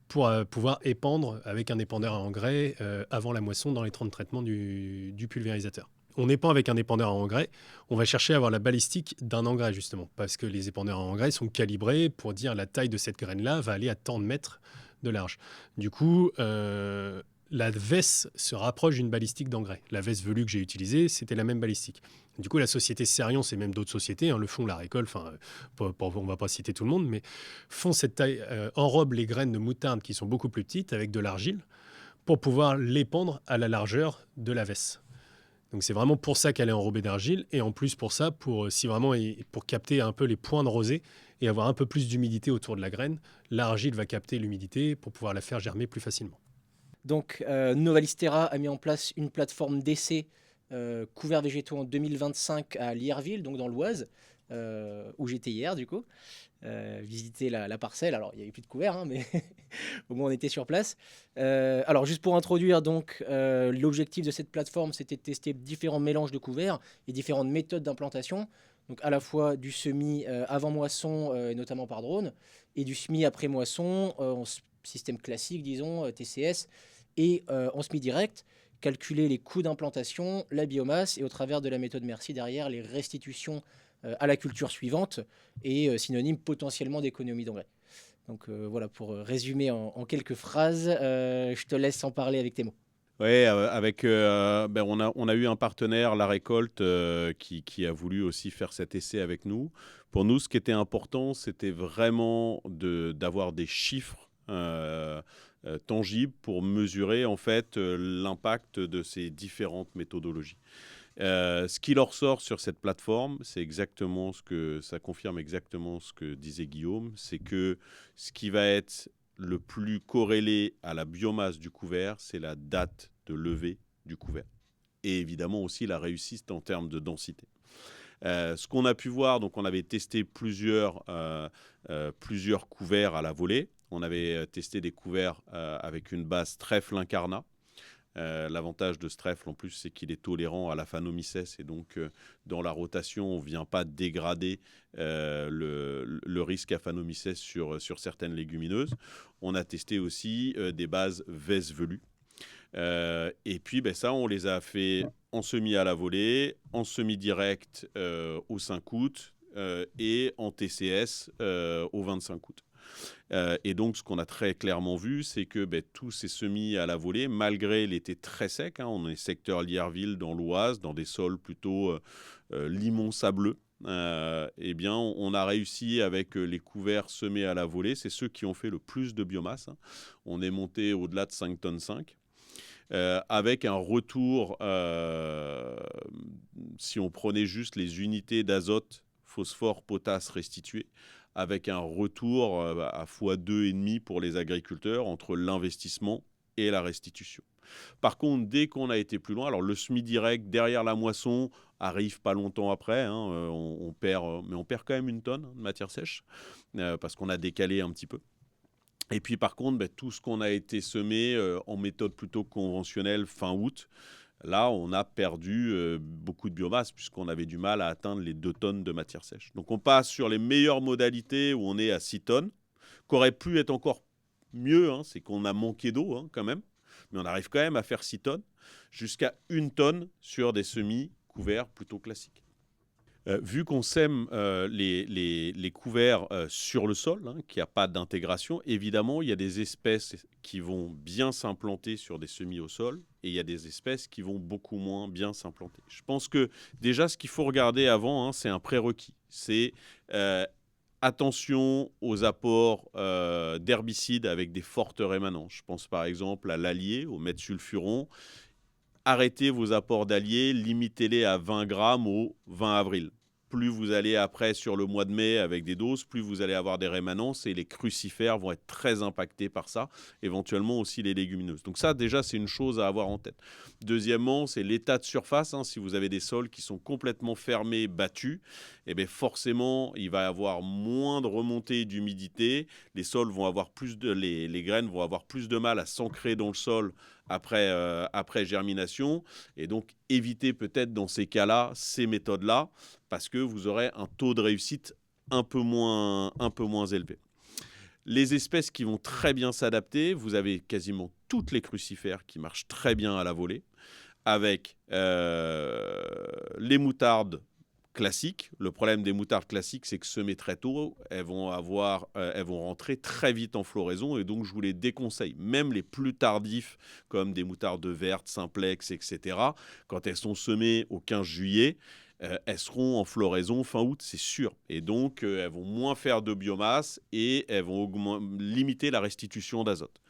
S3: pour pouvoir épandre avec un épandeur à engrais avant la moisson dans les temps de traitement du pulvérisateur. On épand avec un épandeur à engrais, on va chercher à avoir la balistique d'un engrais justement, parce que les épandeurs à engrais sont calibrés pour dire la taille de cette graine-là va aller à tant de mètres de large. Du coup, la veste se rapproche d'une balistique d'engrais. La veste velue que j'ai utilisée, c'était la même balistique. Du coup, la société Serience et même d'autres sociétés le font, la récolte, on ne va pas citer tout le monde, mais font cette taille, enrobent les graines de moutarde qui sont beaucoup plus petites avec de l'argile pour pouvoir l'épandre à la largeur de la veste. Donc c'est vraiment pour ça qu'elle est enrobée d'argile, et en plus pour ça, pour capter un peu les points de rosée et avoir un peu plus d'humidité autour de la graine, l'argile va capter l'humidité pour pouvoir la faire germer plus facilement.
S2: Donc Novalistera a mis en place une plateforme d'essai couverts végétaux en 2025 à Lierville, donc dans l'Oise. où j'étais hier du coup, visiter la parcelle. Alors il n'y avait plus de couvert, hein, mais au moins on était sur place. Alors juste pour introduire, donc l'objectif de cette plateforme, c'était de tester différents mélanges de couverts et différentes méthodes d'implantation. Donc à la fois du semis avant moisson, notamment par drone, et du semis après moisson en système classique, disons, TCS, et en semis direct, calculer les coûts d'implantation, la biomasse, et au travers de la méthode Merci derrière, les restitutions à la culture suivante, et synonyme potentiellement d'économie d'engrais. Donc voilà, pour résumer en quelques phrases, je te laisse en parler avec tes mots.
S1: Oui, on a eu un partenaire, La Récolte, qui a voulu aussi faire cet essai avec nous. Pour nous, ce qui était important, c'était vraiment d'avoir des chiffres tangibles pour mesurer en fait l'impact de ces différentes méthodologies. Ce qui leur sort sur cette plateforme, ça confirme exactement ce que disait Guillaume, c'est que ce qui va être le plus corrélé à la biomasse du couvert, c'est la date de levée du couvert. Et évidemment aussi la réussite en termes de densité. Ce qu'on a pu voir, donc on avait testé plusieurs couverts à la volée. On avait testé des couverts avec une base trèfle incarnat. L'avantage de ce trèfle, en plus, c'est qu'il est tolérant à la Phanomyces et donc dans la rotation, on ne vient pas dégrader le risque à Phanomyces sur certaines légumineuses. On a testé aussi des bases Vès velues. Et puis, ça, on les a fait en semis à la volée, en semis direct au 5 août et en TCS au 25 août. Et donc, ce qu'on a très clairement vu, c'est que tous ces semis à la volée, malgré l'été très sec, on est secteur Lierville dans l'Oise, dans des sols plutôt limon-sableux, on a réussi avec les couverts semés à la volée, c'est ceux qui ont fait le plus de biomasse. On est monté au-delà de 5,5 tonnes. Avec un retour, si on prenait juste les unités d'azote, phosphore, potasse restituées, avec un retour à x2,5 pour les agriculteurs entre l'investissement et la restitution. Par contre, dès qu'on a été plus loin, alors le semis direct derrière la moisson arrive pas longtemps après, on perd quand même 1 tonne de matière sèche, parce qu'on a décalé un petit peu. Et puis par contre, tout ce qu'on a été semé en méthode plutôt conventionnelle fin août, là, on a perdu beaucoup de biomasse puisqu'on avait du mal à atteindre les 2 tonnes de matière sèche. Donc on passe sur les meilleures modalités où on est à 6 tonnes, qu'aurait pu être encore mieux, c'est qu'on a manqué d'eau quand même, mais on arrive quand même à faire 6 tonnes, jusqu'à 1 tonne sur des semis couverts plutôt classiques. Vu qu'on sème les couverts sur le sol, qu'il n'y a pas d'intégration, évidemment, il y a des espèces qui vont bien s'implanter sur des semis au sol et il y a des espèces qui vont beaucoup moins bien s'implanter. Je pense que déjà, ce qu'il faut regarder avant, c'est un prérequis. C'est attention aux apports d'herbicides avec des fortes rémanents. Je pense par exemple à l'allier, au méthsulfuron. Arrêtez vos apports d'alliés, limitez-les à 20 grammes au 20 avril. Plus vous allez après sur le mois de mai avec des doses, plus vous allez avoir des rémanences et les crucifères vont être très impactés par ça, éventuellement aussi les légumineuses. Donc ça, déjà, c'est une chose à avoir en tête. Deuxièmement, c'est l'état de surface. Si vous avez des sols qui sont complètement fermés, battus, forcément, il va y avoir moins de remontée d'humidité. Les sols vont avoir les graines vont avoir plus de mal à s'ancrer dans le sol après germination. Et donc, évitez peut-être dans ces cas-là, ces méthodes-là, parce que vous aurez un taux de réussite un peu moins élevé. Les espèces qui vont très bien s'adapter, vous avez quasiment toutes les crucifères qui marchent très bien à la volée, avec les moutardes classiques. Le problème des moutardes classiques, c'est que semées très tôt, elles vont rentrer très vite en floraison et donc je vous les déconseille. Même les plus tardifs, comme des moutardes vertes, simplex, etc., quand elles sont semées au 15 juillet, elles seront en floraison fin août, c'est sûr. Et donc, elles vont moins faire de biomasse et elles vont limiter la restitution d'azote.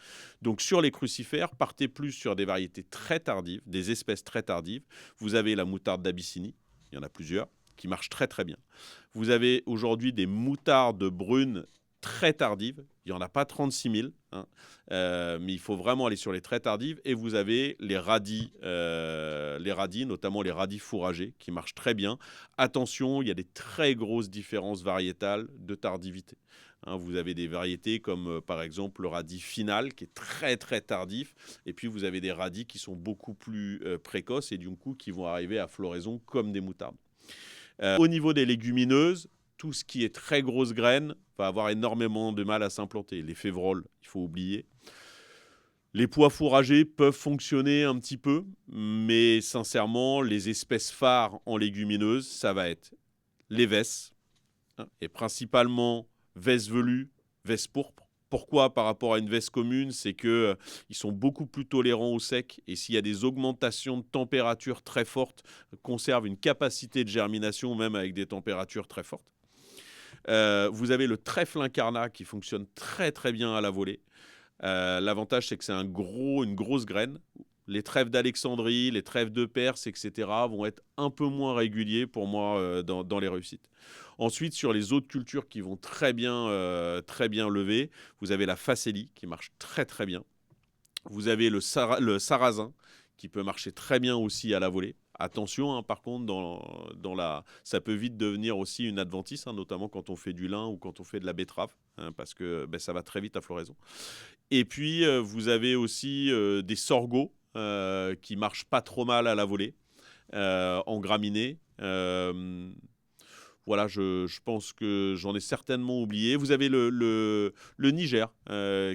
S1: Donc, sur les crucifères, partez plus sur des variétés très tardives, des espèces très tardives. Vous avez la moutarde d'Abyssinie, il y en a plusieurs, qui marchent très très bien. Vous avez aujourd'hui des moutardes brunes très tardives. Il n'y en a pas 36 000, hein, mais il faut vraiment aller sur les très tardives. Et vous avez les radis, notamment les radis fourragés, qui marchent très bien. Attention, il y a des très grosses différences variétales de tardivité. Hein, vous avez des variétés comme par exemple le radis final qui est très très tardif, et puis vous avez des radis qui sont beaucoup plus précoces et du coup qui vont arriver à floraison comme des moutardes. Au niveau des légumineuses, tout ce qui est très grosse graine va avoir énormément de mal à s'implanter. Les févroles, il faut oublier. Les pois fourragés peuvent fonctionner un petit peu, mais sincèrement, les espèces phares en légumineuses, ça va être les vesses, hein, et principalement vesse velue, vesse pourpre. Pourquoi par rapport à une vesse commune? C'est qu'ils sont beaucoup plus tolérants au sec, et s'il y a des augmentations de température très fortes, conservent une capacité de germination même avec des températures très fortes. Vous avez le trèfle incarnat qui fonctionne très très bien à la volée. L'avantage, c'est que c'est une grosse graine. Les trèfles d'Alexandrie, les trèfles de Perse, etc. vont être un peu moins réguliers pour moi dans les réussites. Ensuite, sur les autres cultures qui vont très bien lever, vous avez la facélie qui marche très très bien. Vous avez le sarrasin qui peut marcher très bien aussi à la volée. Attention, hein, par contre, ça peut vite devenir aussi une adventice, hein, notamment quand on fait du lin ou quand on fait de la betterave, hein, parce que ça va très vite à floraison. Et puis, vous avez aussi des sorgho qui marchent pas trop mal à la volée, en graminées. Voilà, je pense que j'en ai certainement oublié. Vous avez le Niger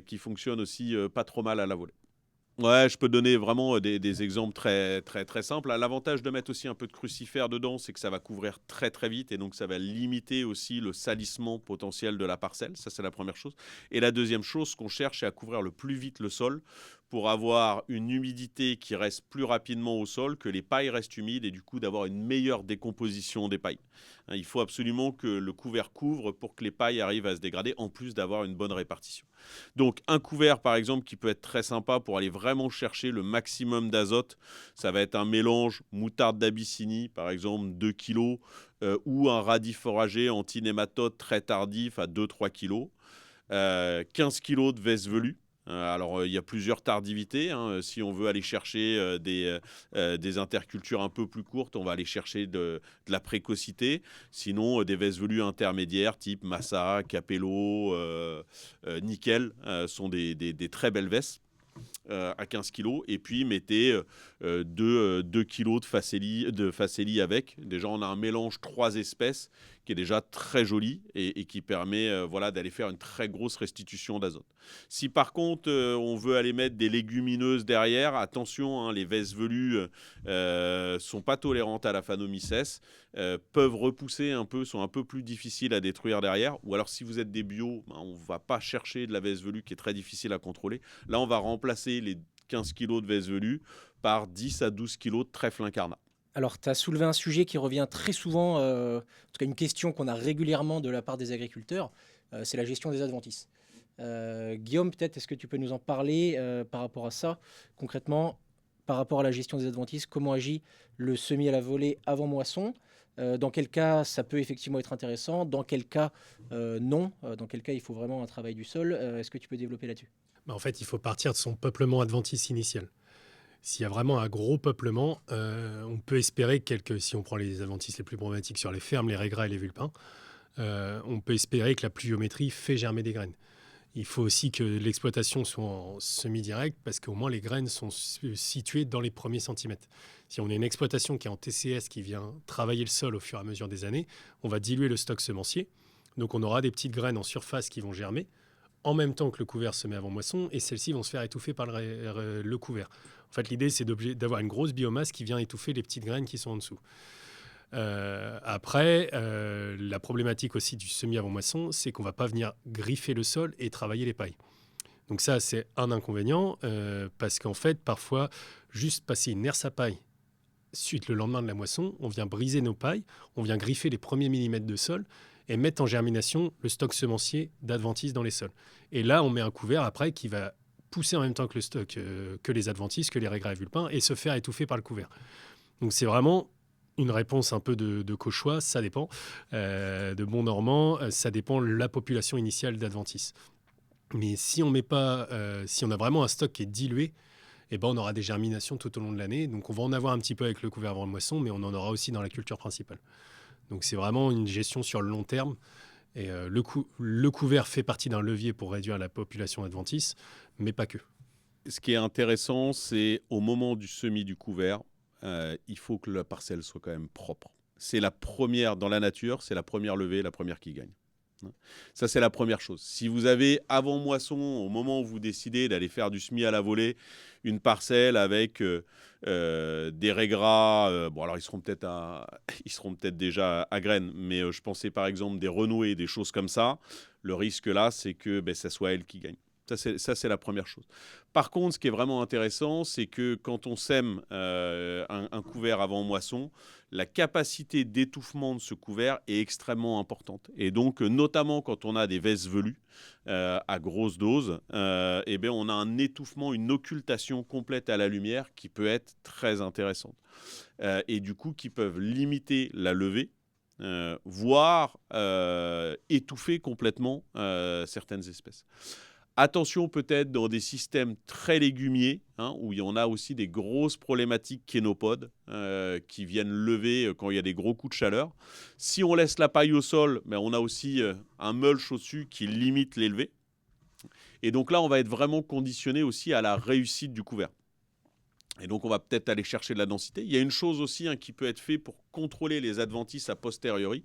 S1: qui fonctionne aussi pas trop mal à la volée. Ouais, je peux donner vraiment des exemples très, très, très simples. L'avantage de mettre aussi un peu de crucifère dedans, c'est que ça va couvrir très, très vite et donc ça va limiter aussi le salissement potentiel de la parcelle. Ça, c'est la première chose. Et la deuxième chose, ce qu'on cherche, c'est à couvrir le plus vite le sol pour avoir une humidité qui reste plus rapidement au sol, que les pailles restent humides et du coup d'avoir une meilleure décomposition des pailles. Hein, il faut absolument que le couvert couvre pour que les pailles arrivent à se dégrader, en plus d'avoir une bonne répartition. Donc un couvert par exemple qui peut être très sympa pour aller vraiment chercher le maximum d'azote, ça va être un mélange moutarde d'Abyssinie par exemple 2 kg ou un radis foragé anti-nématode très tardif à 2-3 kg, 15 kg de vesse velue. Alors, il y a plusieurs tardivités, hein. Si on veut aller chercher des intercultures un peu plus courtes, on va aller chercher de la précocité. Sinon, des vesses velues intermédiaires type Massa, Capello, Nickel sont des très belles vesses à 15 kg. Et puis, mettez 2 kg de facélie avec. Déjà, on a un mélange 3 espèces qui est déjà très joli et qui permet voilà, d'aller faire une très grosse restitution d'azote. Si par contre, on veut aller mettre des légumineuses derrière, attention, hein, les vesses velues sont pas tolérantes à la Phanomyces, peuvent repousser un peu, sont un peu plus difficiles à détruire derrière. Ou alors, si vous êtes des bio, on ne va pas chercher de la vesse velue qui est très difficile à contrôler. Là, on va remplacer les 15 kg de vesse velue par 10 à 12 kg de trèfle incarnat.
S2: Alors, tu as soulevé un sujet qui revient très souvent, en tout cas une question qu'on a régulièrement de la part des agriculteurs, c'est la gestion des adventices. Guillaume, peut-être, est-ce que tu peux nous en parler par rapport à ça, concrètement, par rapport à la gestion des adventices, comment agit le semis à la volée avant moisson? Dans quel cas ça peut effectivement être intéressant? Dans quel cas non? Dans quel cas il faut vraiment un travail du sol? Est-ce que tu peux développer là-dessus?
S3: En fait, il faut partir de son peuplement adventice initial. S'il y a vraiment un gros peuplement, on peut espérer si on prend les adventices les plus problématiques sur les fermes, les raigras et les vulpins, on peut espérer que la pluviométrie fait germer des graines. Il faut aussi que l'exploitation soit en semi-direct parce qu'au moins les graines sont situées dans les premiers centimètres. Si on a une exploitation qui est en TCS, qui vient travailler le sol au fur et à mesure des années, on va diluer le stock semencier. Donc on aura des petites graines en surface qui vont germer en même temps que le couvert se met avant moisson, et celles-ci vont se faire étouffer par le couvert. En fait, l'idée, c'est d'avoir une grosse biomasse qui vient étouffer les petites graines qui sont en dessous. Après, la problématique aussi du semis avant moisson, c'est qu'on ne va pas venir griffer le sol et travailler les pailles. Donc ça, c'est un inconvénient, parce qu'en fait, parfois, juste passer une herse à paille, suite le lendemain de la moisson, on vient briser nos pailles, on vient griffer les premiers millimètres de sol, et mettre en germination le stock semencier d'adventices dans les sols. Et là, on met un couvert après qui va pousser en même temps que le stock, que les adventices, que les raigras et vulpins, et se faire étouffer par le couvert. Donc c'est vraiment Une réponse un peu de cauchois, ça dépend. De bon normand, ça dépend de la population initiale d'adventices. Mais si on met pas, si on a vraiment un stock qui est dilué, eh ben, on aura des germinations tout au long de l'année. Donc on va en avoir un petit peu avec le couvert avant le moisson, mais on en aura aussi dans la culture principale. Donc c'est vraiment une gestion sur le long terme. Et le couvert fait partie d'un levier pour réduire la population adventice, mais pas que.
S1: Ce qui est intéressant, c'est au moment du semis du couvert, il faut que la parcelle soit quand même propre. C'est la première, dans la nature, c'est la première levée, la première qui gagne. Ça, c'est la première chose. Si vous avez avant moisson, au moment où vous décidez d'aller faire du semis à la volée, une parcelle avec des raies gras, bon alors ils seront peut-être déjà à graines, mais je pensais par exemple des renouées, des choses comme ça. Le risque là, c'est que ça soit elle qui gagne. Ça, c'est la première chose. Par contre, ce qui est vraiment intéressant, c'est que quand on sème un couvert avant moisson, la capacité d'étouffement de ce couvert est extrêmement importante. Et donc, notamment quand on a des vesses velues à grosse dose, on a un étouffement, une occultation complète à la lumière qui peut être très intéressante. Et du coup, qui peuvent limiter la levée, voire étouffer complètement certaines espèces. Attention peut-être dans des systèmes très légumiers, où il y en a aussi des grosses problématiques kénopodes qui viennent lever quand il y a des gros coups de chaleur. Si on laisse la paille au sol, on a aussi un mulch au-dessus qui limite l'élevée. Et donc là, on va être vraiment conditionné aussi à la réussite du couvert. Et donc, on va peut-être aller chercher de la densité. Il y a une chose aussi qui peut être faite pour contrôler les adventices a posteriori,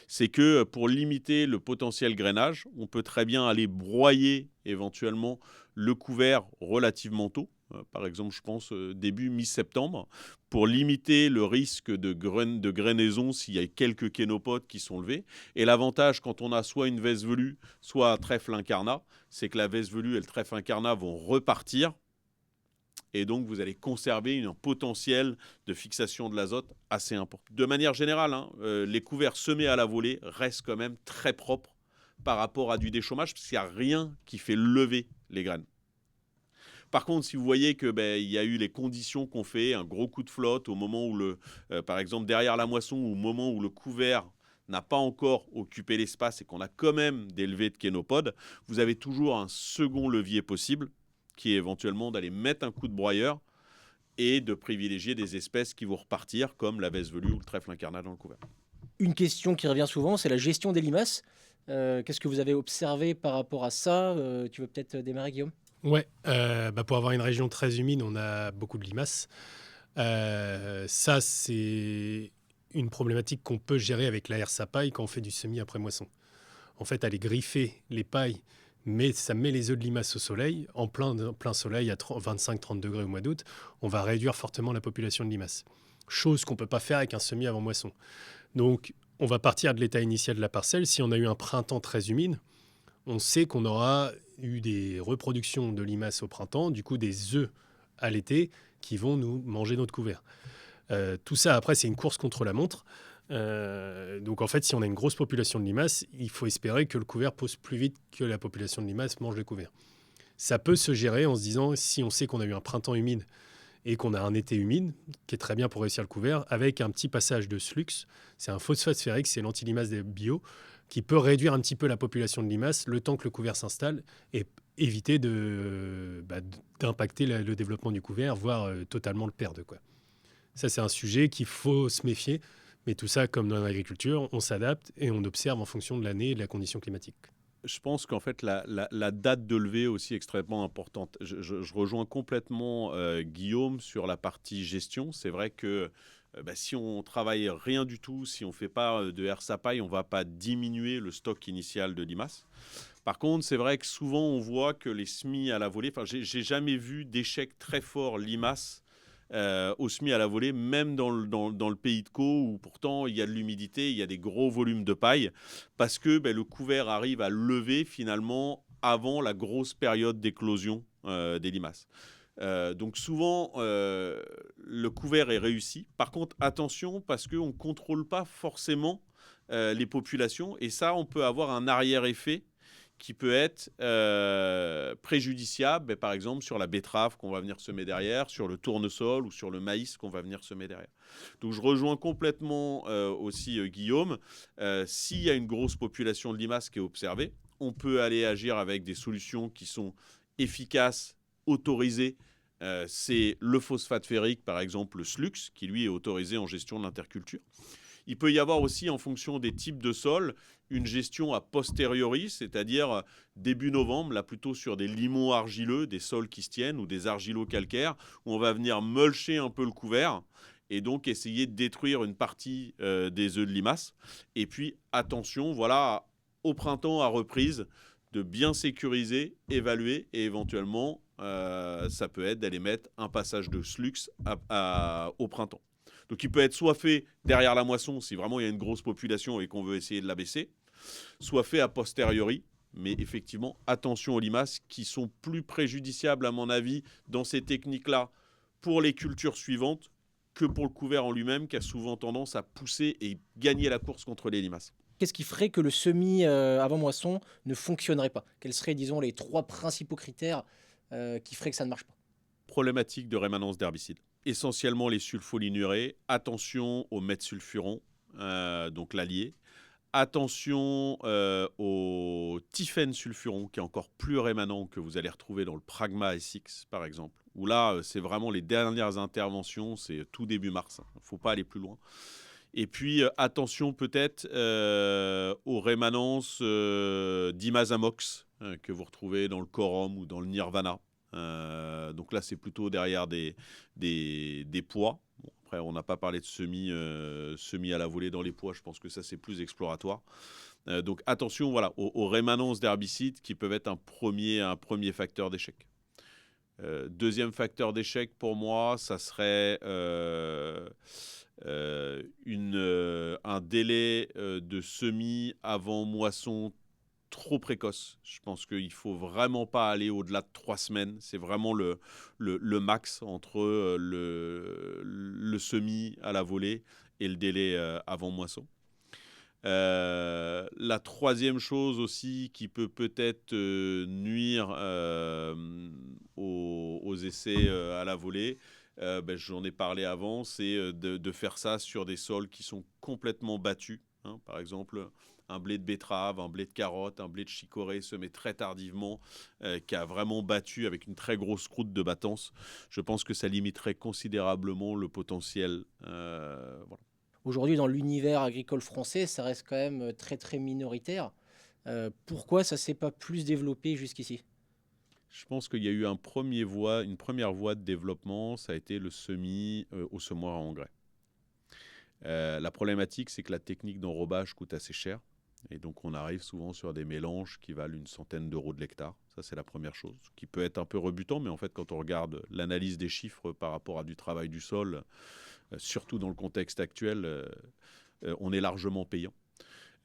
S1: c'est que pour limiter le potentiel grainage, on peut très bien aller broyer éventuellement le couvert relativement tôt. Par exemple, je pense début mi-septembre, pour limiter le risque de grainaison s'il y a quelques kénopodes qui sont levés. Et l'avantage quand on a soit une veste velue, soit un trèfle incarnat, c'est que la veste velue et le trèfle incarnat vont repartir. Et donc, vous allez conserver un potentiel de fixation de l'azote assez important. De manière générale, les couverts semés à la volée restent quand même très propres par rapport à du déchômage, parce qu'il n'y a rien qui fait lever les graines. Par contre, si vous voyez qu'il y a eu les conditions qu'on fait, un gros coup de flotte au moment où, par exemple, derrière la moisson, au moment où le couvert n'a pas encore occupé l'espace et qu'on a quand même des levées de kénopodes, vous avez toujours un second levier possible, qui est éventuellement d'aller mettre un coup de broyeur et de privilégier des espèces qui vont repartir, comme la veste velue ou le trèfle incarnat dans le couvert.
S2: Une question qui revient souvent, c'est la gestion des limaces. Qu'est-ce que vous avez observé par rapport à ça? Tu veux peut-être démarrer, Guillaume?
S3: Ouais, pour avoir une région très humide, on a beaucoup de limaces. Ça, c'est une problématique qu'on peut gérer avec la herse à paille quand on fait du semis après moisson. En fait, aller griffer les pailles, mais ça met les œufs de limaces au soleil, en plein soleil à 25-30 degrés au mois d'août, on va réduire fortement la population de limaces. Chose qu'on ne peut pas faire avec un semis avant moisson. Donc, on va partir de l'état initial de la parcelle. Si on a eu un printemps très humide, on sait qu'on aura eu des reproductions de limaces au printemps, du coup des œufs à l'été qui vont nous manger notre couvert. Tout ça, après, c'est une course contre la montre. Donc en fait, si on a une grosse population de limaces, il faut espérer que le couvert pousse plus vite que la population de limaces mange le couvert. Ça peut se gérer en se disant, si on sait qu'on a eu un printemps humide et qu'on a un été humide, qui est très bien pour réussir le couvert, avec un petit passage de slux, c'est un phosphate sphérique, c'est l'anti-limace des bio, qui peut réduire un petit peu la population de limaces le temps que le couvert s'installe et éviter d'impacter le développement du couvert, voire totalement le perdre, quoi. Ça, c'est un sujet qu'il faut se méfier. Mais tout ça, comme dans l'agriculture, on s'adapte et on observe en fonction de l'année et de la condition climatique.
S1: Je pense qu'en fait, la date de levée est aussi extrêmement importante. Je rejoins complètement Guillaume sur la partie gestion. C'est vrai que si on travaille rien du tout, si on ne fait pas de herse à paille, on ne va pas diminuer le stock initial de limaces. Par contre, c'est vrai que souvent, on voit que les semis à la volée, j'ai jamais vu d'échec très fort limaces au semis à la volée, même dans le pays de Caux, où pourtant il y a de l'humidité, il y a des gros volumes de paille, parce que le couvert arrive à lever finalement avant la grosse période d'éclosion des limaces. Donc souvent, le couvert est réussi. Par contre, attention, parce qu'on ne contrôle pas forcément les populations, et ça, on peut avoir un arrière-effet qui peut être préjudiciable, par exemple sur la betterave qu'on va venir semer derrière, sur le tournesol ou sur le maïs qu'on va venir semer derrière. Donc je rejoins complètement aussi Guillaume. S'il y a une grosse population de limaces qui est observée, on peut aller agir avec des solutions qui sont efficaces, autorisées. C'est le phosphate ferrique, par exemple le SLUX, qui lui est autorisé en gestion de l'interculture. Il peut y avoir aussi, en fonction des types de sols, une gestion a posteriori, c'est-à-dire début novembre, là plutôt sur des limons argileux, des sols qui se tiennent, ou des argilo-calcaires, où on va venir mulcher un peu le couvert et donc essayer de détruire une partie des œufs de limaces. Et puis, attention, voilà, au printemps à reprise, de bien sécuriser, évaluer et éventuellement, ça peut être d'aller mettre un passage de SLUX au printemps. Donc il peut être soit fait derrière la moisson, si vraiment il y a une grosse population et qu'on veut essayer de la baisser, soit fait a posteriori. Mais effectivement, attention aux limaces qui sont plus préjudiciables, à mon avis, dans ces techniques-là, pour les cultures suivantes, que pour le couvert en lui-même, qui a souvent tendance à pousser et gagner la course contre les limaces.
S2: Qu'est-ce qui ferait que le semis avant moisson ne fonctionnerait pas? Quels seraient, disons, les 3 principaux critères qui feraient que ça ne marche pas?
S1: Problématique de rémanence d'herbicides. Essentiellement les sulfolinurés. Attention aux méthsulfurons, donc l'allié. Attention au tifène-sulfuron, qui est encore plus rémanent, que vous allez retrouver dans le Pragma SX, par exemple. Où là, c'est vraiment les dernières interventions, c'est tout début mars. Il ne faut pas aller plus loin. Et puis, attention peut-être aux rémanences d'imazamox, que vous retrouvez dans le Corum ou dans le Nirvana. Donc là, c'est plutôt derrière des pois. Bon, après, on n'a pas parlé de semis à la volée dans les pois. Je pense que ça, c'est plus exploratoire. Donc attention, voilà, aux rémanences d'herbicides qui peuvent être un premier facteur d'échec. Deuxième facteur d'échec pour moi, ça serait un délai de semis avant moisson trop précoce. Je pense qu'il ne faut vraiment pas aller au-delà de 3 semaines. C'est vraiment le max entre le semis à la volée et le délai avant moisson. La troisième chose aussi qui peut peut-être nuire aux essais à la volée, j'en ai parlé avant, c'est de faire ça sur des sols qui sont complètement battus. Hein. Par exemple, un blé de betterave, un blé de carotte, un blé de chicorée semé très tardivement, qui a vraiment battu avec une très grosse croûte de battance. Je pense que ça limiterait considérablement le potentiel. Voilà.
S2: Aujourd'hui, dans l'univers agricole français, ça reste quand même très très minoritaire. Pourquoi ça ne s'est pas plus développé jusqu'ici?
S1: Je pense qu'il y a eu une première voie de développement, ça a été le semis au semoir à engrais. La problématique, c'est que la technique d'enrobage coûte assez cher. Et donc, on arrive souvent sur des mélanges qui valent une centaine d'euros de l'hectare. Ça, c'est la première chose, qui peut être un peu rebutant. Mais en fait, quand on regarde l'analyse des chiffres par rapport à du travail du sol, surtout dans le contexte actuel, on est largement payant.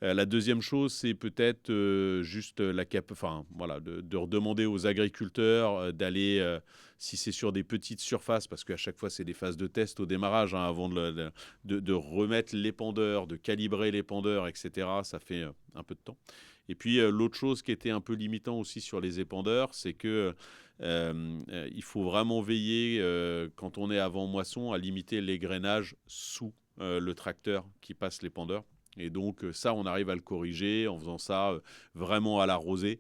S1: La deuxième chose, c'est peut-être juste de redemander aux agriculteurs d'aller, si c'est sur des petites surfaces, parce qu'à chaque fois, c'est des phases de test au démarrage, hein, avant de remettre l'épandeur, de calibrer l'épandeur, etc. Ça fait un peu de temps. Et puis, l'autre chose qui était un peu limitant aussi sur les épandeurs, c'est que il faut vraiment veiller, quand on est avant moisson, à limiter l'égrainage sous le tracteur qui passe l'épandeur. Et donc ça, on arrive à le corriger en faisant ça vraiment à la rosée.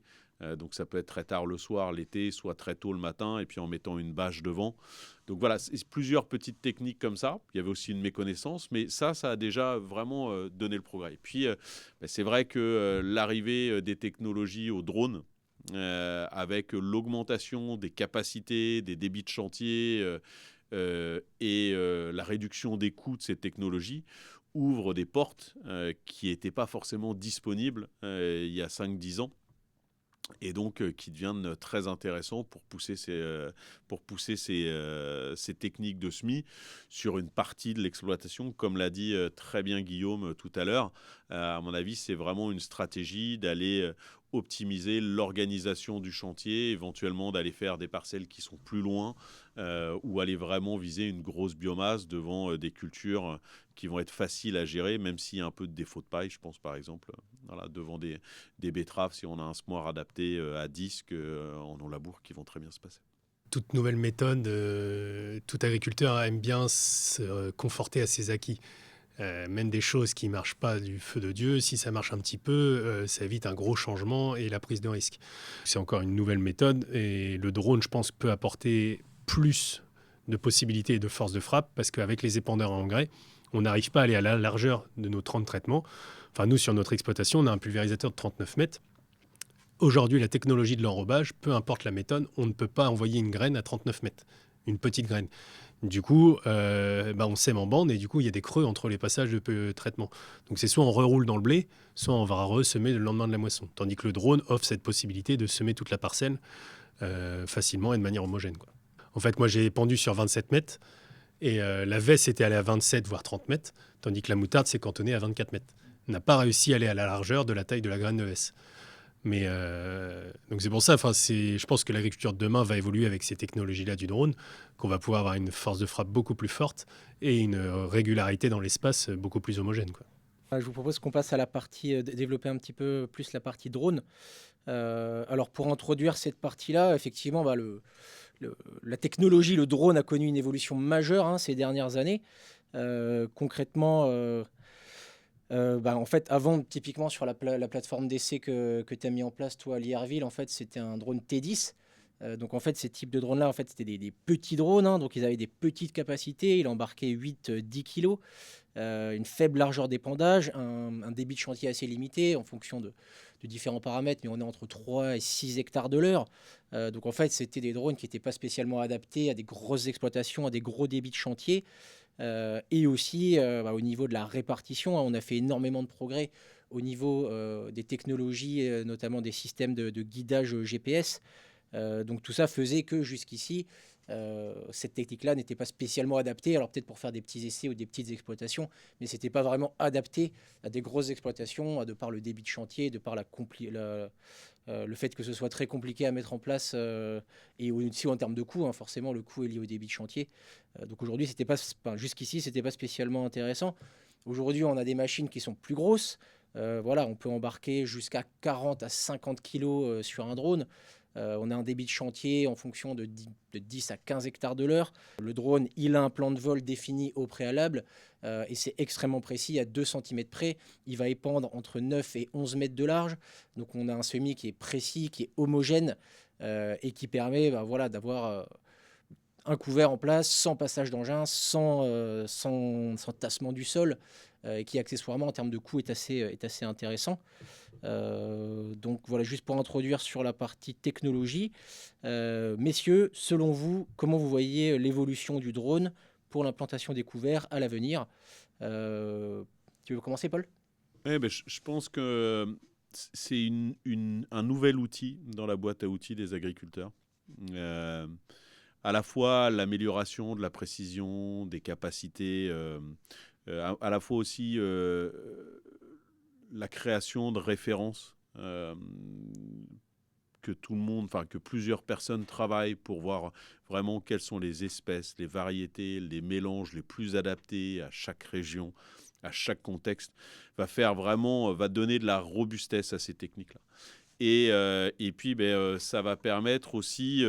S1: Donc ça peut être très tard le soir, l'été, soit très tôt le matin, et puis en mettant une bâche devant. Donc voilà, c'est plusieurs petites techniques comme ça. Il y avait aussi une méconnaissance, mais ça a déjà vraiment donné le progrès. Et puis c'est vrai que l'arrivée des technologies au drone, avec l'augmentation des capacités, des débits de chantier et la réduction des coûts de ces technologies, ouvre des portes qui n'étaient pas forcément disponibles il y a 5-10 ans, et donc qui deviennent très intéressants pour pousser ces techniques de semis sur une partie de l'exploitation. Comme l'a dit très bien Guillaume tout à l'heure, à mon avis, c'est vraiment une stratégie d'aller optimiser l'organisation du chantier, éventuellement d'aller faire des parcelles qui sont plus loin ou aller vraiment viser une grosse biomasse devant des cultures qui vont être faciles à gérer, même s'il y a un peu de défaut de paille, je pense par exemple, voilà, devant des betteraves, si on a un semoir adapté à disque en non-labour qui vont très bien se passer.
S3: Toute nouvelle méthode, tout agriculteur aime bien se conforter à ses acquis. Même des choses qui ne marchent pas du feu de Dieu, si ça marche un petit peu, ça évite un gros changement et la prise de risque. C'est encore une nouvelle méthode et le drone, je pense, peut apporter plus de possibilités et de force de frappe parce qu'avec les épandeurs à engrais, on n'arrive pas à aller à la largeur de nos 30 traitements. Enfin, nous, sur notre exploitation, on a un pulvérisateur de 39 mètres. Aujourd'hui, la technologie de l'enrobage, peu importe la méthode, on ne peut pas envoyer une graine à 39 mètres, une petite graine. Du coup, on sème en bande et du coup, il y a des creux entre les passages de traitement. Donc, c'est soit on reroule dans le blé, soit on va ressemer le lendemain de la moisson. Tandis que le drone offre cette possibilité de semer toute la parcelle facilement et de manière homogène, quoi. En fait, moi, j'ai pendu sur 27 mètres et la veste était allée à 27 voire 30 mètres, tandis que la moutarde s'est cantonnée à 24 mètres. On n'a pas réussi à aller à la largeur de la taille de la graine de S. Mais donc c'est pour ça, je pense que l'agriculture de demain va évoluer avec ces technologies-là du drone, qu'on va pouvoir avoir une force de frappe beaucoup plus forte et une régularité dans l'espace beaucoup plus homogène, quoi.
S2: Je vous propose qu'on passe à la partie, développer un petit peu plus la partie drone. Alors pour introduire cette partie-là, effectivement, la technologie, le drone a connu une évolution majeure hein, ces dernières années. Concrètement, en fait, avant, typiquement sur la plateforme d'essai que tu as mis en place, toi, à Lierville, en fait, c'était un drone T10. Donc, en fait, ces types de drones-là, en fait, c'était des petits drones. Hein, donc, ils avaient des petites capacités. Il embarquait 8-10 kilos, une faible largeur d'épandage, un débit de chantier assez limité en fonction de différents paramètres, mais on est entre 3 et 6 hectares de l'heure. Donc, en fait, c'était des drones qui n'étaient pas spécialement adaptés à des grosses exploitations, à des gros débits de chantier. Et aussi au niveau de la répartition, hein, on a fait énormément de progrès au niveau des technologies, notamment des systèmes de guidage GPS. Donc tout ça faisait que jusqu'ici, cette technique-là n'était pas spécialement adaptée. Alors peut-être pour faire des petits essais ou des petites exploitations, mais ce n'était pas vraiment adapté à des grosses exploitations, de par le débit de chantier, de par le fait que ce soit très compliqué à mettre en place et aussi en termes de coût, hein, forcément le coût est lié au débit de chantier. Donc aujourd'hui, jusqu'ici, c'était pas spécialement intéressant. Aujourd'hui, on a des machines qui sont plus grosses. Voilà, on peut embarquer jusqu'à 40 à 50 kilos sur un drone. On a un débit de chantier en fonction de 10 à 15 hectares de l'heure. Le drone, il a un plan de vol défini au préalable et c'est extrêmement précis, à 2 cm près. Il va épandre entre 9 et 11 mètres de large. Donc on a un semis qui est précis, qui est homogène et qui permet d'avoir un couvert en place, sans passage d'engin, sans tassement du sol, et qui accessoirement en termes de coût est assez intéressant. Donc voilà, juste pour introduire sur la partie technologie. Messieurs, selon vous, comment vous voyez l'évolution du drone pour l'implantation des couverts à l'avenir? Tu veux commencer, Paul?
S1: Je pense que c'est un nouvel outil dans la boîte à outils des agriculteurs. À la fois l'amélioration de la précision, des capacités, à la fois aussi la création de références que plusieurs personnes travaillent pour voir vraiment quelles sont les espèces, les variétés, les mélanges les plus adaptés à chaque région, à chaque contexte, va donner de la robustesse à ces techniques-là. Et puis, ça va permettre aussi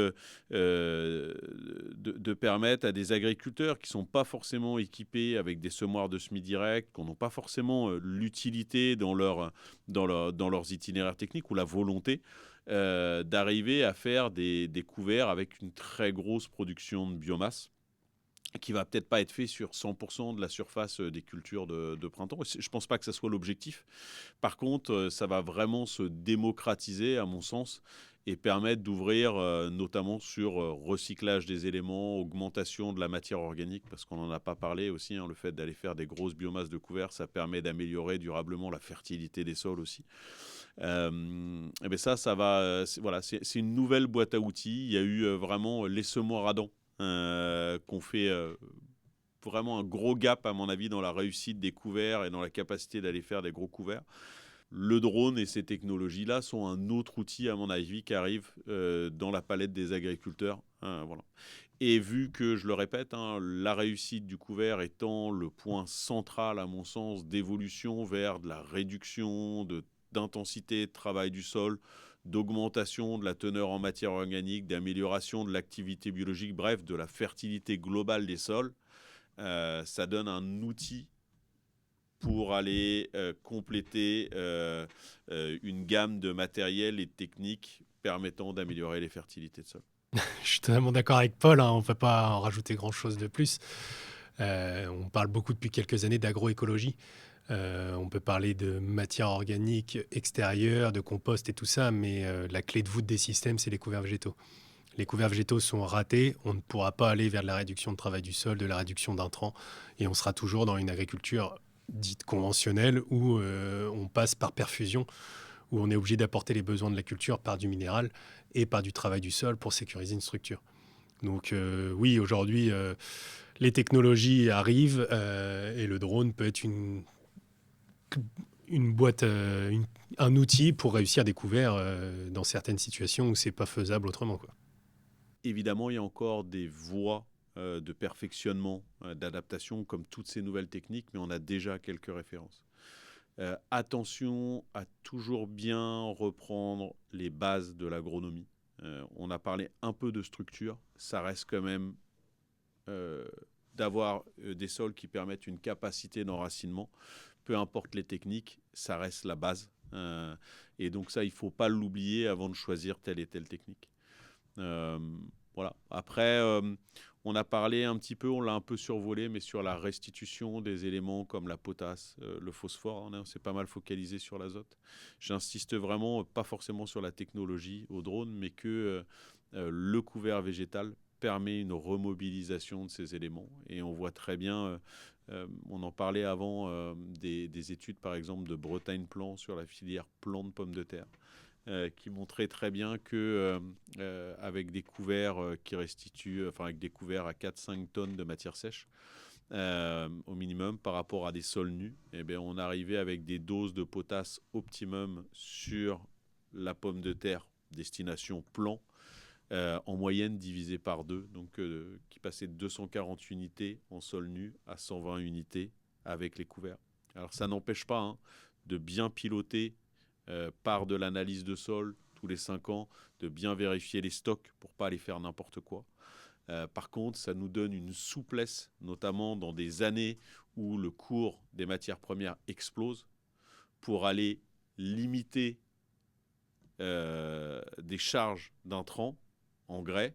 S1: de permettre à des agriculteurs qui ne sont pas forcément équipés avec des semoirs de semis directs, qui n'ont pas forcément l'utilité dans leurs itinéraires techniques ou la volonté d'arriver à faire des couverts avec une très grosse production de biomasse, qui va peut-être pas être fait sur 100% de la surface des cultures de printemps. Je ne pense pas que ça soit l'objectif. Par contre, ça va vraiment se démocratiser, à mon sens, et permettre d'ouvrir notamment sur recyclage des éléments, augmentation de la matière organique, parce qu'on n'en a pas parlé aussi, hein, le fait d'aller faire des grosses biomasses de couverts, ça permet d'améliorer durablement la fertilité des sols aussi. Ça va, c'est une nouvelle boîte à outils. Il y a eu vraiment les semoirs à dents qu'on fait vraiment un gros gap, à mon avis, dans la réussite des couverts et dans la capacité d'aller faire des gros couverts. Le drone et ces technologies-là sont un autre outil, à mon avis, qui arrive dans la palette des agriculteurs. Voilà. Et vu que, je le répète, la réussite du couvert étant le point central, à mon sens, d'évolution vers de la réduction d'intensité de travail du sol, d'augmentation de la teneur en matière organique, d'amélioration de l'activité biologique, bref, de la fertilité globale des sols, ça donne un outil pour aller compléter une gamme de matériel et de techniques permettant d'améliorer les fertilités de sol.
S3: Je suis totalement d'accord avec Paul, hein, on ne peut pas en rajouter grand-chose de plus. On parle beaucoup depuis quelques années d'agroécologie. On peut parler de matière organique extérieure, de compost et tout ça, mais la clé de voûte des systèmes, c'est les couverts végétaux. Les couverts végétaux sont ratés, on ne pourra pas aller vers de la réduction de travail du sol, de la réduction d'intrants, et on sera toujours dans une agriculture dite conventionnelle où on passe par perfusion, où on est obligé d'apporter les besoins de la culture par du minéral et par du travail du sol pour sécuriser une structure. Donc oui, aujourd'hui, les technologies arrivent et le drone peut être une boîte, un outil pour réussir des couverts dans certaines situations où c'est pas faisable autrement, quoi.
S1: Évidemment, il y a encore des voies de perfectionnement, d'adaptation, comme toutes ces nouvelles techniques, mais on a déjà quelques références. Attention à toujours bien reprendre les bases de l'agronomie. On a parlé un peu de structure, ça reste quand même d'avoir des sols qui permettent une capacité d'enracinement. Peu importe les techniques, ça reste la base. Et donc ça, il ne faut pas l'oublier avant de choisir telle et telle technique. Voilà. Après, on a parlé un petit peu, on l'a un peu survolé, mais sur la restitution des éléments comme la potasse, le phosphore, on s'est pas mal focalisé sur l'azote. J'insiste vraiment, pas forcément sur la technologie au drone, mais que le couvert végétal permet une remobilisation de ces éléments. Et on voit très bien, on en parlait avant, des études par exemple de Bretagne Plan sur la filière plan de pommes de terre. Qui montrait très bien que avec des couverts qui restituent, avec des couverts à 4-5 tonnes de matière sèche au minimum par rapport à des sols nus, on arrivait avec des doses de potasse optimum sur la pomme de terre destination plan, en moyenne divisé par 2, donc qui passait de 240 unités en sol nu à 120 unités avec les couverts. Alors ça n'empêche pas de bien piloter par de l'analyse de sol tous les 5 ans, de bien vérifier les stocks pour ne pas aller faire n'importe quoi. Par contre, ça nous donne une souplesse, notamment dans des années où le cours des matières premières explose, pour aller limiter des charges d'intrants, engrais,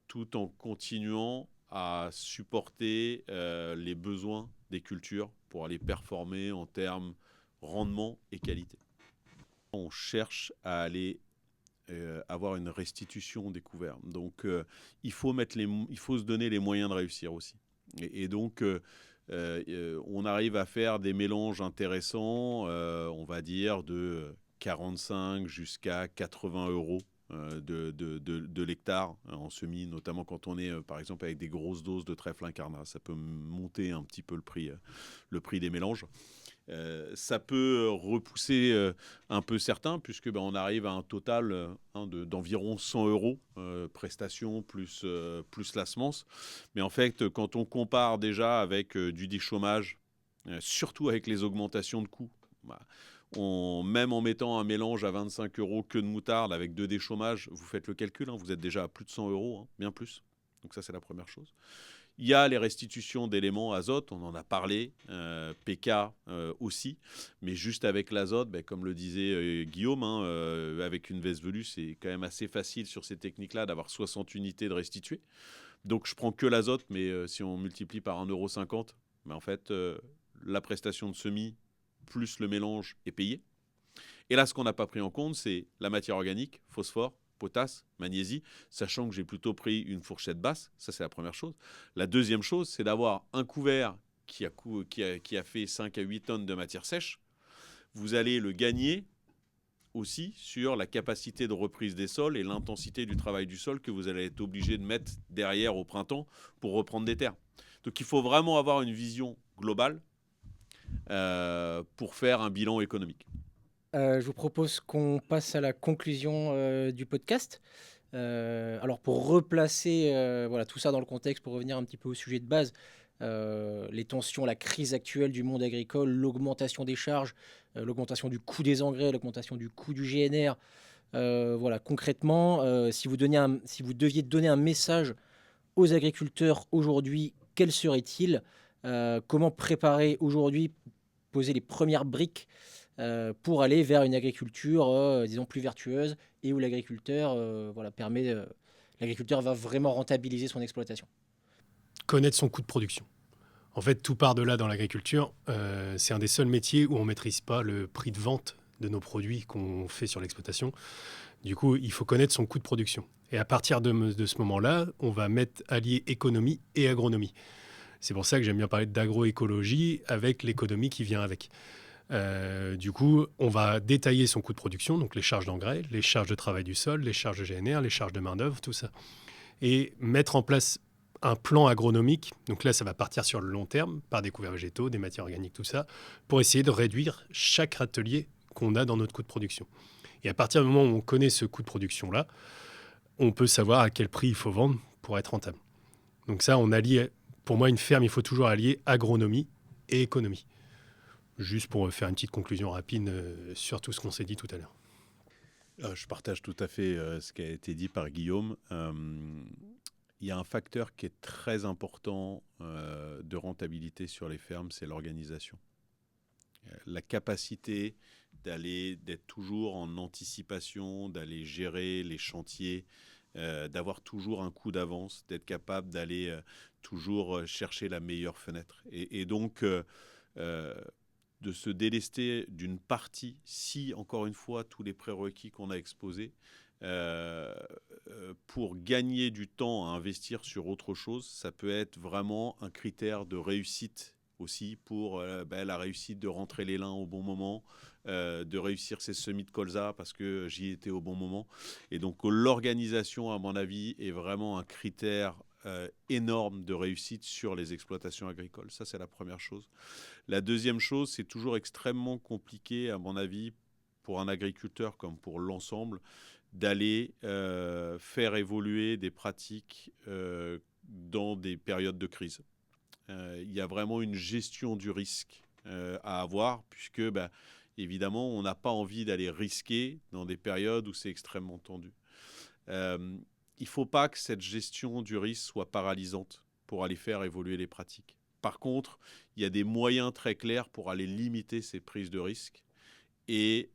S1: tout en continuant à supporter les besoins des cultures pour aller performer en termes rendement et qualité. On cherche à aller avoir une restitution des couverts. Donc, il faut se donner les moyens de réussir aussi. Et donc, on arrive à faire des mélanges intéressants, on va dire de 45 jusqu'à 80 euros de l'hectare en semis, notamment quand on est, par exemple, avec des grosses doses de trèfle incarnat. Ça peut monter un petit peu le prix des mélanges. Ça peut repousser un peu certains, puisque on arrive à un total d'environ 100 euros, prestations plus la semence. Mais en fait, quand on compare déjà avec du déchômage, surtout avec les augmentations de coûts, même en mettant un mélange à 25 euros que de moutarde avec 2 déchômages, vous faites le calcul, vous êtes déjà à plus de 100 euros, bien plus. Donc ça, c'est la première chose. Il y a les restitutions d'éléments azote, on en a parlé, PK aussi, mais juste avec l'azote, comme le disait Guillaume, avec une veste velue, c'est quand même assez facile sur ces techniques-là d'avoir 60 unités de restituées. Donc je prends que l'azote, mais si on multiplie par 1,50 €, en fait, la prestation de semis plus le mélange est payé. Et là, ce qu'on n'a pas pris en compte, c'est la matière organique, phosphore, potasse, magnésie, sachant que j'ai plutôt pris une fourchette basse. Ça, c'est la première chose. La deuxième chose, c'est d'avoir un couvert qui a fait 5 à 8 tonnes de matière sèche. Vous allez le gagner aussi sur la capacité de reprise des sols et l'intensité du travail du sol que vous allez être obligé de mettre derrière au printemps pour reprendre des terres. Donc, il faut vraiment avoir une vision globale pour faire un bilan économique.
S2: je vous propose qu'on passe à la conclusion du podcast. Alors pour replacer voilà, tout ça dans le contexte, pour revenir un petit peu au sujet de base, les tensions, la crise actuelle du monde agricole, l'augmentation des charges, l'augmentation du coût des engrais, l'augmentation du coût du GNR. Voilà, concrètement, si vous deviez donner un message aux agriculteurs aujourd'hui, quel serait-il? Comment préparer aujourd'hui, poser les premières briques pour aller vers une agriculture, disons, plus vertueuse et où l'agriculteur va vraiment rentabiliser son exploitation.
S3: Connaître son coût de production. En fait, tout part de là dans l'agriculture. C'est un des seuls métiers où on ne maîtrise pas le prix de vente de nos produits qu'on fait sur l'exploitation. Du coup, il faut connaître son coût de production. Et à partir de ce moment-là, on va allier économie et agronomie. C'est pour ça que j'aime bien parler d'agroécologie avec l'économie qui vient avec. Du coup, on va détailler son coût de production, donc les charges d'engrais, les charges de travail du sol, les charges de GNR, les charges de main-d'œuvre, tout ça. Et mettre en place un plan agronomique, donc là, ça va partir sur le long terme, par des couverts végétaux, des matières organiques, tout ça, pour essayer de réduire chaque atelier qu'on a dans notre coût de production. Et à partir du moment où on connaît ce coût de production-là, on peut savoir à quel prix il faut vendre pour être rentable. Donc ça, on allie, pour moi, une ferme, il faut toujours allier agronomie et économie. Juste pour faire une petite conclusion rapide sur tout ce qu'on s'est dit tout à l'heure.
S1: Je partage tout à fait ce qui a été dit par Guillaume. Il y a un facteur qui est très important de rentabilité sur les fermes, c'est l'organisation. La capacité d'être toujours en anticipation, d'aller gérer les chantiers, d'avoir toujours un coup d'avance, d'être capable d'aller toujours chercher la meilleure fenêtre. Et donc, de se délester d'une partie, si, encore une fois, tous les prérequis qu'on a exposés, pour gagner du temps à investir sur autre chose, ça peut être vraiment un critère de réussite aussi pour la réussite de rentrer les lins au bon moment, de réussir ses semis de colza parce que j'y étais au bon moment. Et donc l'organisation, à mon avis, est vraiment un critère énorme de réussite sur les exploitations agricoles. Ça, c'est la première chose. La deuxième chose, c'est toujours extrêmement compliqué, à mon avis, pour un agriculteur comme pour l'ensemble, d'aller faire évoluer des pratiques dans des périodes de crise. Il y a vraiment une gestion du risque à avoir, puisque, évidemment, on n'a pas envie d'aller risquer dans des périodes où c'est extrêmement tendu. Il ne faut pas que cette gestion du risque soit paralysante pour aller faire évoluer les pratiques. Par contre, il y a des moyens très clairs pour aller limiter ces prises de risque et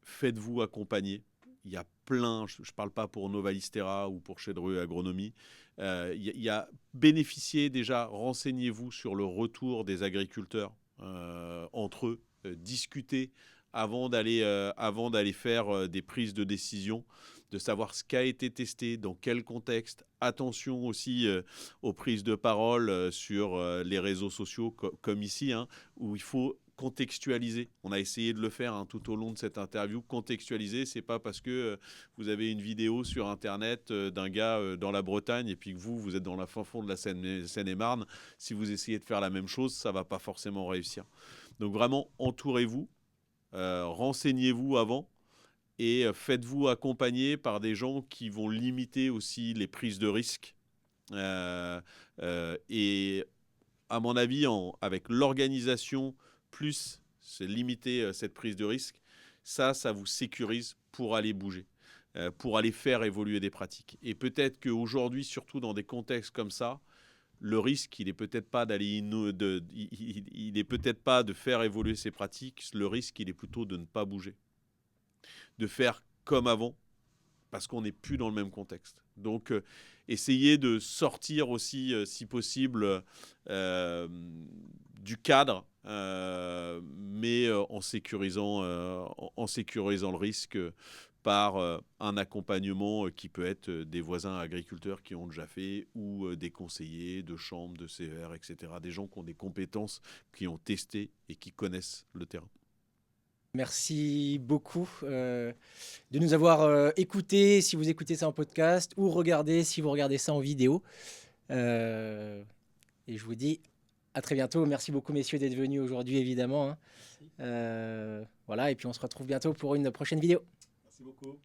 S1: faites-vous accompagner. Il y a plein, je ne parle pas pour Novalistera ou pour Chedreux Agronomie, il y a bénéficiez déjà, renseignez-vous sur le retour des agriculteurs entre eux, discutez avant d'aller faire des prises de décision, de savoir ce qui a été testé, dans quel contexte. Attention aussi aux prises de parole sur les réseaux sociaux comme ici, où il faut contextualiser. On a essayé de le faire tout au long de cette interview. Contextualiser, c'est pas parce que vous avez une vidéo sur Internet d'un gars dans la Bretagne et puis que vous êtes dans la fin fond de la Seine-et-Marne. Si vous essayez de faire la même chose, ça va pas forcément réussir. Donc vraiment, entourez-vous, renseignez-vous avant et faites-vous accompagner par des gens qui vont limiter aussi les prises de risques. Et à mon avis, avec l'organisation, plus c'est limiter cette prise de risque, ça vous sécurise pour aller bouger, pour aller faire évoluer des pratiques. Et peut-être qu'aujourd'hui, surtout dans des contextes comme ça, le risque, il n'est peut-être pas il est peut-être pas de faire évoluer ces pratiques, le risque, il est plutôt de ne pas bouger, de faire comme avant, parce qu'on n'est plus dans le même contexte. Donc, essayez de sortir aussi, si possible, du cadre, mais en sécurisant le risque par un accompagnement qui peut être des voisins agriculteurs qui ont déjà fait ou des conseillers de chambres, de CER, etc. Des gens qui ont des compétences, qui ont testé et qui connaissent le terrain.
S2: Merci beaucoup de nous avoir écoutés, si vous écoutez ça en podcast, ou regardez si vous regardez ça en vidéo. Et je vous dis À très bientôt. Merci beaucoup, messieurs, d'être venus aujourd'hui, évidemment, hein.
S3: Merci.
S2: Voilà, et puis on se retrouve bientôt pour une prochaine vidéo.
S1: Merci beaucoup.